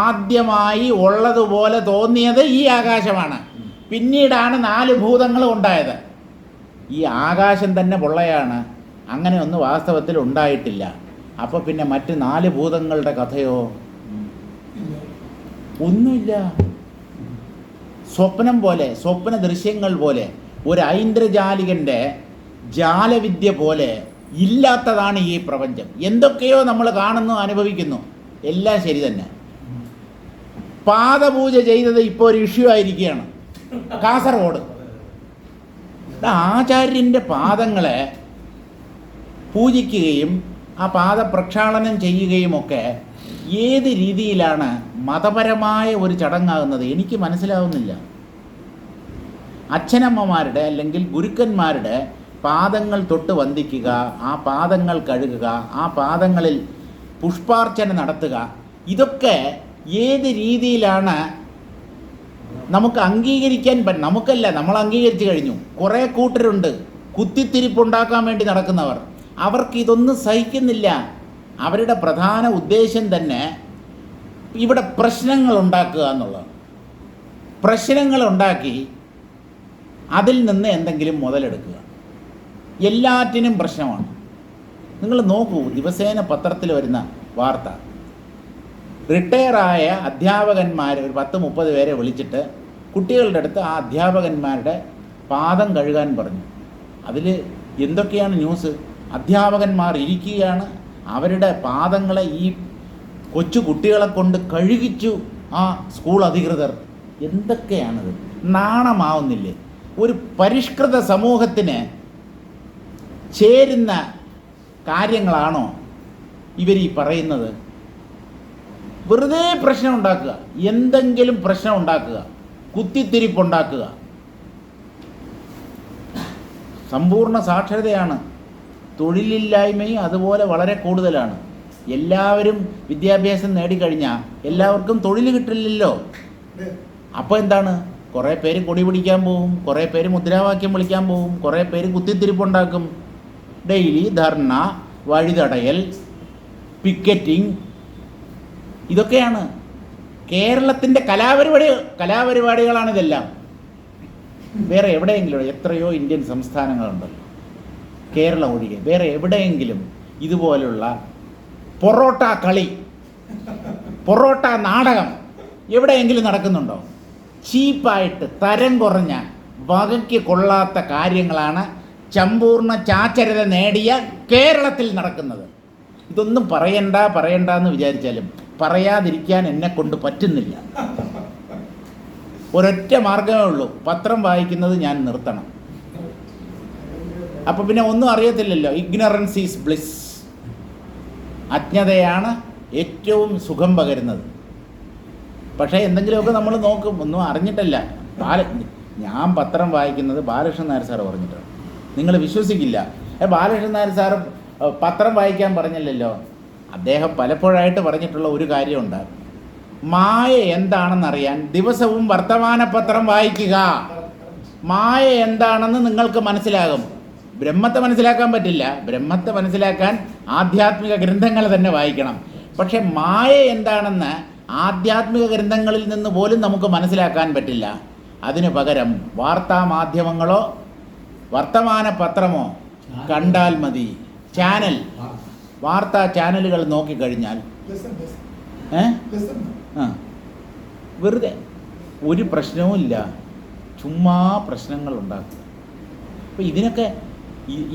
ആദ്യമായി ഉള്ളതുപോലെ തോന്നിയത് ഈ ആകാശമാണ്. പിന്നീടാണ് 4 ഭൂതങ്ങളും ഉണ്ടായത്. ഈ ആകാശം തന്നെ പൊള്ളയാണ്, അങ്ങനെ ഒന്നും വാസ്തവത്തിൽ ഉണ്ടായിട്ടില്ല. അപ്പോൾ പിന്നെ മറ്റ് 4 ഭൂതങ്ങളുടെ കഥയോ? ഒന്നുമില്ല. സ്വപ്നം പോലെ, സ്വപ്ന ദൃശ്യങ്ങൾ പോലെ, ഒരു ഐന്ദ്രജാലികൻ്റെ ജാലവിദ്യ പോലെ ഇല്ലാത്തതാണ് ഈ പ്രപഞ്ചം. എന്തൊക്കെയോ നമ്മൾ കാണുന്നു, അനുഭവിക്കുന്നു, എല്ലാം ശരി തന്നെ. പാദപൂജ ചെയ്തത് ഇപ്പോൾ ഒരു ഇഷ്യൂ ആയിരിക്കുകയാണ് കാസർഗോഡ്. ആചാര്യൻ്റെ പാദങ്ങളെ പൂജിക്കുകയും ആ പാദപ്രക്ഷാളനം ചെയ്യുകയുമൊക്കെ ഏത് രീതിയിലാണ് മതപരമായ ഒരു ചടങ്ങാകുന്നത് എനിക്ക് മനസ്സിലാവുന്നില്ല. അച്ഛനമ്മമാരുടെ അല്ലെങ്കിൽ ഗുരുക്കന്മാരുടെ പാദങ്ങൾ തൊട്ട് വന്ദിക്കുക, ആ പാദങ്ങൾ കഴുകുക, ആ പാദങ്ങളിൽ പുഷ്പാർച്ചന നടത്തുക, ഇതൊക്കെ ഏത് രീതിയിലാണ് നമുക്ക് അംഗീകരിക്കാൻ നമുക്കല്ല, നമ്മൾ അംഗീകരിച്ചു കഴിഞ്ഞു. കുറേ കൂട്ടരുണ്ട് കുത്തിത്തിരിപ്പുണ്ടാക്കാൻ വേണ്ടി നടക്കുന്നവർ. അവർക്ക് ഇതൊന്നും സഹിക്കുന്നില്ല. അവരുടെ പ്രധാന ഉദ്ദേശം തന്നെ ഇവിടെ പ്രശ്നങ്ങൾ ഉണ്ടാക്കുക എന്നുള്ളതാണ്. പ്രശ്നങ്ങൾ ഉണ്ടാക്കി അതിൽ നിന്ന് എന്തെങ്കിലും മുതലെടുക്കുക. എല്ലാറ്റിനും പ്രശ്നമാണ്. നിങ്ങൾ നോക്കൂ, ദിവസേന പത്രത്തിൽ വരുന്ന വാർത്ത, റിട്ടയറായ അധ്യാപകന്മാർ ഒരു 10-30 പേരെ വിളിച്ചിട്ട് കുട്ടികളുടെ അടുത്ത് ആ അധ്യാപകന്മാരുടെ പാദം കഴുകാൻ പറഞ്ഞു. അതിൽ എന്തൊക്കെയാണ് ന്യൂസ്? അധ്യാപകന്മാർ ഇരിക്കുകയാണ്, അവരുടെ പാദങ്ങളെ ഈ കൊച്ചു കുട്ടികളെ കൊണ്ട് കഴുകിച്ചു ആ സ്കൂൾ അധികൃതർ. എന്തൊക്കെയാണിത്? നാണമാവുന്നില്ലേ? ഒരു പരിഷ്കൃത സമൂഹത്തിന് ചേരുന്ന കാര്യങ്ങളാണോ ഇവർ ഈ പറയുന്നത്? വെറുതെ പ്രശ്നം ഉണ്ടാക്കുക, എന്തെങ്കിലും പ്രശ്നം ഉണ്ടാക്കുക, കുത്തിത്തിരിപ്പുണ്ടാക്കുക. സമ്പൂർണ്ണ സാക്ഷരതയാണ്, തൊഴിലില്ലായ്മയും അതുപോലെ വളരെ കൂടുതലാണ്. എല്ലാവരും വിദ്യാഭ്യാസം നേടിക്കഴിഞ്ഞാൽ എല്ലാവർക്കും തൊഴിൽ കിട്ടില്ലല്ലോ. അപ്പോൾ എന്താണ്? കുറേ പേര് കൊടി പിടിക്കാൻ പോവും, കുറേ പേര് മുദ്രാവാക്യം വിളിക്കാൻ പോവും, കുറേ പേര് കുത്തിത്തിരിപ്പുണ്ടാക്കും. ഡെയിലി ധർണ, വഴിതടയൽ, പിക്കറ്റിംഗ്, ഇതൊക്കെയാണ് കേരളത്തിൻ്റെ കലാപരിപാടികളാണിതെല്ലാം. വേറെ എവിടെയെങ്കിലും, എത്രയോ ഇന്ത്യൻ സംസ്ഥാനങ്ങളുണ്ടല്ലോ, കേരളം ഒഴികെ വേറെ എവിടെയെങ്കിലും ഇതുപോലുള്ള പൊറോട്ട കളി, പൊറോട്ട നാടകം എവിടെയെങ്കിലും നടക്കുന്നുണ്ടോ? ചീപ്പായിട്ട് തരം കുറഞ്ഞ വകയ്ക്ക് കൊള്ളാത്ത കാര്യങ്ങളാണ് സമ്പൂർണ്ണ ചാചരത നേടിയ കേരളത്തിൽ നടക്കുന്നത്. ഇതൊന്നും പറയണ്ടെന്ന് വിചാരിച്ചാലും പറയാതിരിക്കാൻ എന്നെ കൊണ്ട് പറ്റുന്നില്ല. ഒരൊറ്റ മാർഗമേ ഉള്ളൂ, പത്രം വായിക്കുന്നത് ഞാൻ നിർത്തണം. അപ്പോൾ പിന്നെ ഒന്നും അറിയത്തില്ലല്ലോ. Ignorance is bliss. അജ്ഞതയാണ് ഏറ്റവും സുഖം പകരുന്നത്. പക്ഷേ എന്തെങ്കിലുമൊക്കെ നമ്മൾ നോക്കും, ഒന്നും അറിഞ്ഞിട്ടല്ല. ഞാൻ പത്രം വായിക്കുന്നത് ബാലകൃഷ്ണൻ നായർ സാറ് പറഞ്ഞിട്ടാണ്. നിങ്ങൾ വിശ്വസിക്കില്ല. ബാലകൃഷ്ണൻ നായർ സാറ് പത്രം വായിക്കാൻ പറഞ്ഞില്ലല്ലോ. അദ്ദേഹം പലപ്പോഴായിട്ട് പറഞ്ഞിട്ടുള്ള ഒരു കാര്യമുണ്ട്. മായ എന്താണെന്നറിയാൻ ദിവസവും വർത്തമാനപത്രം വായിക്കുക. മായ എന്താണെന്ന് നിങ്ങൾക്ക് മനസ്സിലാകും. ബ്രഹ്മത്തെ മനസ്സിലാക്കാൻ പറ്റില്ല. ബ്രഹ്മത്തെ മനസ്സിലാക്കാൻ ആധ്യാത്മിക ഗ്രന്ഥങ്ങൾ തന്നെ വായിക്കണം. പക്ഷെ മായ എന്താണെന്ന് ആധ്യാത്മിക ഗ്രന്ഥങ്ങളിൽ നിന്ന് പോലും നമുക്ക് മനസ്സിലാക്കാൻ പറ്റില്ല. അതിനു പകരം വാർത്താമാധ്യമങ്ങളോ വർത്തമാന പത്രമോ കണ്ടാൽ മതി. ചാനൽ, വാർത്താ ചാനലുകൾ നോക്കിക്കഴിഞ്ഞാൽ വെറുതെ ഒരു പ്രശ്നവും ഇല്ല, ചുമ്മാ പ്രശ്നങ്ങൾ ഉണ്ടാക്കുക. അപ്പോൾ ഇതിനൊക്കെ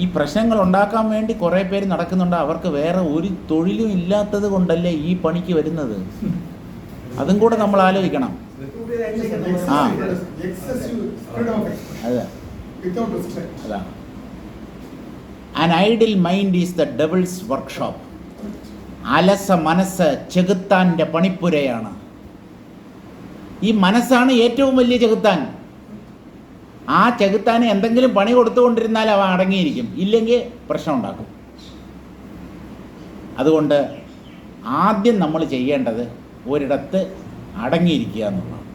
ഈ പ്രശ്നങ്ങൾ ഉണ്ടാക്കാൻ വേണ്ടി കുറേ പേര് നടക്കുന്നുണ്ട്. അവർക്ക് വേറെ ഒരു തൊഴിലും ഇല്ലാത്തത് കൊണ്ടല്ലേ ഈ പണിക്ക് വരുന്നത്. അതും കൂടെ നമ്മൾ ആലോചിക്കണം. അതാണ് an idle mind is the devil's workshop. അലസ മനസ്സ് ചെകുത്താൻ്റെ പണിപ്പുരയാണ്. ഈ മനസ്സാണ് ഏറ്റവും വലിയ ചെകുത്താൻ. ആ ചെകുത്താന് എന്തെങ്കിലും പണി കൊടുത്തുകൊണ്ടിരുന്നാൽ അവ അടങ്ങിയിരിക്കും, ഇല്ലെങ്കിൽ പ്രശ്നം ഉണ്ടാക്കും. അതുകൊണ്ട് ആദ്യം നമ്മൾ ചെയ്യേണ്ടത് ഒരിടത്ത് അടങ്ങിയിരിക്കുക എന്നുള്ളതാണ്.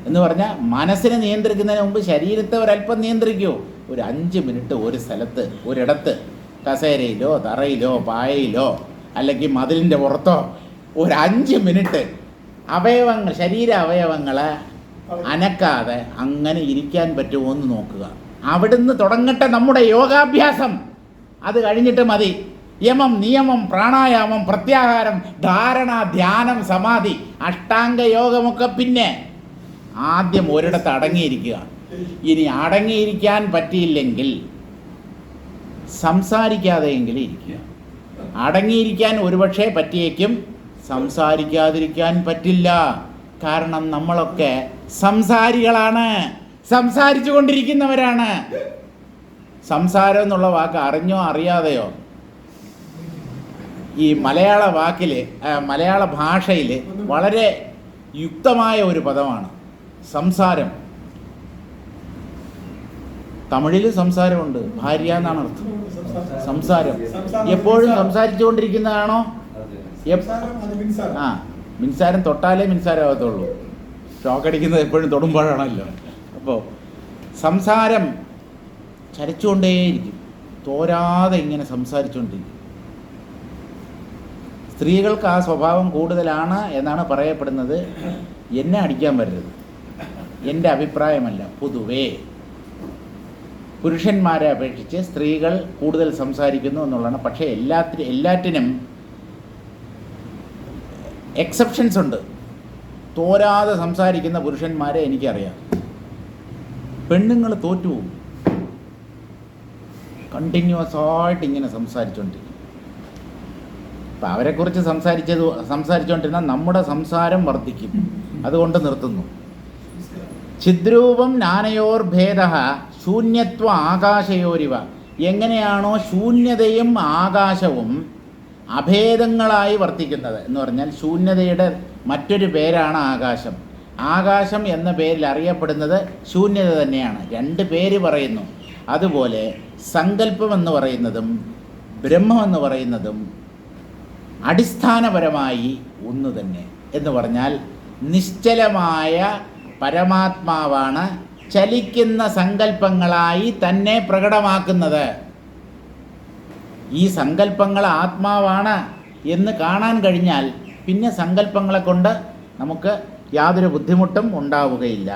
എന്ന് പറഞ്ഞാൽ മനസ്സിനെ നിയന്ത്രിക്കുന്നതിന് മുമ്പ് ശരീരത്തെ ഒരല്പം നിയന്ത്രിക്കൂ. ഒരു 5 മിനിറ്റ് ഒരു സ്ഥലത്ത് ഒരിടത്ത് കസേരയിലോ തറയിലോ പായയിലോ അല്ലെങ്കിൽ മതിലിൻ്റെ പുറത്തോ ഒരു 5 മിനിറ്റ് അവയവങ്ങൾ, ശരീര അവയവങ്ങളെ അനക്കാതെ അങ്ങനെ ഇരിക്കാൻ പറ്റുമോ എന്ന് നോക്കുക. അവിടുന്ന് തുടങ്ങട്ടെ നമ്മുടെ യോഗാഭ്യാസം. അത് കഴിഞ്ഞിട്ട് മതി യമം, നിയമം, പ്രാണായാമം, പ്രത്യാഹാരം, ധാരണ, ധ്യാനം, സമാധി, അഷ്ടാംഗ യോഗമൊക്കെ പിന്നെ. ആദ്യം ഒരിടത്ത് അടങ്ങിയിരിക്കുക. ഇനി അടങ്ങിയിരിക്കാൻ പറ്റിയില്ലെങ്കിൽ സംസാരിക്കാതെയെങ്കിലും ഇരിക്കുക. അടങ്ങിയിരിക്കാൻ ഒരുപക്ഷെ പറ്റിയേക്കും, സംസാരിക്കാതിരിക്കാൻ പറ്റില്ല. കാരണം നമ്മളൊക്കെ സംസാരികളാണ്, സംസാരിച്ചു കൊണ്ടിരിക്കുന്നവരാണ്. സംസാരം എന്നുള്ള വാക്ക് അറിഞ്ഞോ അറിയാതെയോ ഈ മലയാള വാക്കിൽ, മലയാള ഭാഷയിൽ വളരെ യുക്തമായ ഒരു പദമാണ് സംസാരം. തമിഴിൽ സംസാരമുണ്ട്, ഭാര്യ എന്നാണ് അർത്ഥം. സംസാരം എപ്പോഴും സംസാരിച്ചു കൊണ്ടിരിക്കുന്നതാണോ? ആ, മിൻസാരം തൊട്ടാലേ മിൻസാരമാകത്തുള്ളൂ. ഷോക്കടിക്കുന്നത് എപ്പോഴും തൊടുമ്പോഴാണല്ലോ. അപ്പോൾ സംസാരം ചരച്ചുകൊണ്ടേയിരിക്കും, തോരാതെ ഇങ്ങനെ സംസാരിച്ചുകൊണ്ടിരിക്കും. സ്ത്രീകൾക്ക് ആ സ്വഭാവം കൂടുതലാണ് എന്നാണ് പറയപ്പെടുന്നത്. എന്നെ അടിക്കാൻ വരരുത്, എൻ്റെ അഭിപ്രായമല്ല. പൊതുവേ പുരുഷന്മാരെ അപേക്ഷിച്ച് സ്ത്രീകൾ കൂടുതൽ സംസാരിക്കുന്നു എന്നുള്ളതാണ്. പക്ഷേ എല്ലാറ്റിനും എക്സെപ്ഷൻസ് ഉണ്ട്. തോരാതെ സംസാരിക്കുന്ന പുരുഷന്മാരെ എനിക്കറിയാം. പെണ്ണുങ്ങൾ തോറ്റുപോകും, കണ്ടിന്യൂസ് ആയിട്ട് ഇങ്ങനെ സംസാരിച്ചുകൊണ്ടിരിക്കും. അപ്പം അവരെക്കുറിച്ച് സംസാരിച്ചുകൊണ്ടിരുന്നാൽ നമ്മുടെ സംസാരം വർദ്ധിക്കും. അതുകൊണ്ട് നിർത്തുന്നു. ഛിദ്രൂപം നാനയോർ ഭേദ ശൂന്യത്വ ആകാശയോരിവ. എങ്ങനെയാണോ ശൂന്യതയും ആകാശവും അഭേദങ്ങളായി വർത്തിക്കുന്നത് എന്ന് പറഞ്ഞാൽ, ശൂന്യതയുടെ മറ്റൊരു പേരാണ് ആകാശം. ആകാശം എന്ന പേരിൽ അറിയപ്പെടുന്നത് ശൂന്യത തന്നെയാണ്. 2 പേര് പറയുന്നു. അതുപോലെ സങ്കല്പം എന്ന് പറയുന്നതും ബ്രഹ്മം എന്ന് പറയുന്നതും അടിസ്ഥാനപരമായി ഒന്ന് തന്നെ. എന്ന് പറഞ്ഞാൽ നിശ്ചലമായ പരമാത്മാവാണ് ചലിക്കുന്ന സങ്കല്പങ്ങളായി തന്നെ പ്രകടമാക്കുന്നത്. ഈ സങ്കല്പങ്ങൾ ആത്മാവാണ് എന്ന് കാണാൻ കഴിഞ്ഞാൽ പിന്നെ സങ്കല്പങ്ങളെ കൊണ്ട് നമുക്ക് യാതൊരു ബുദ്ധിമുട്ടും ഉണ്ടാവുകയില്ല.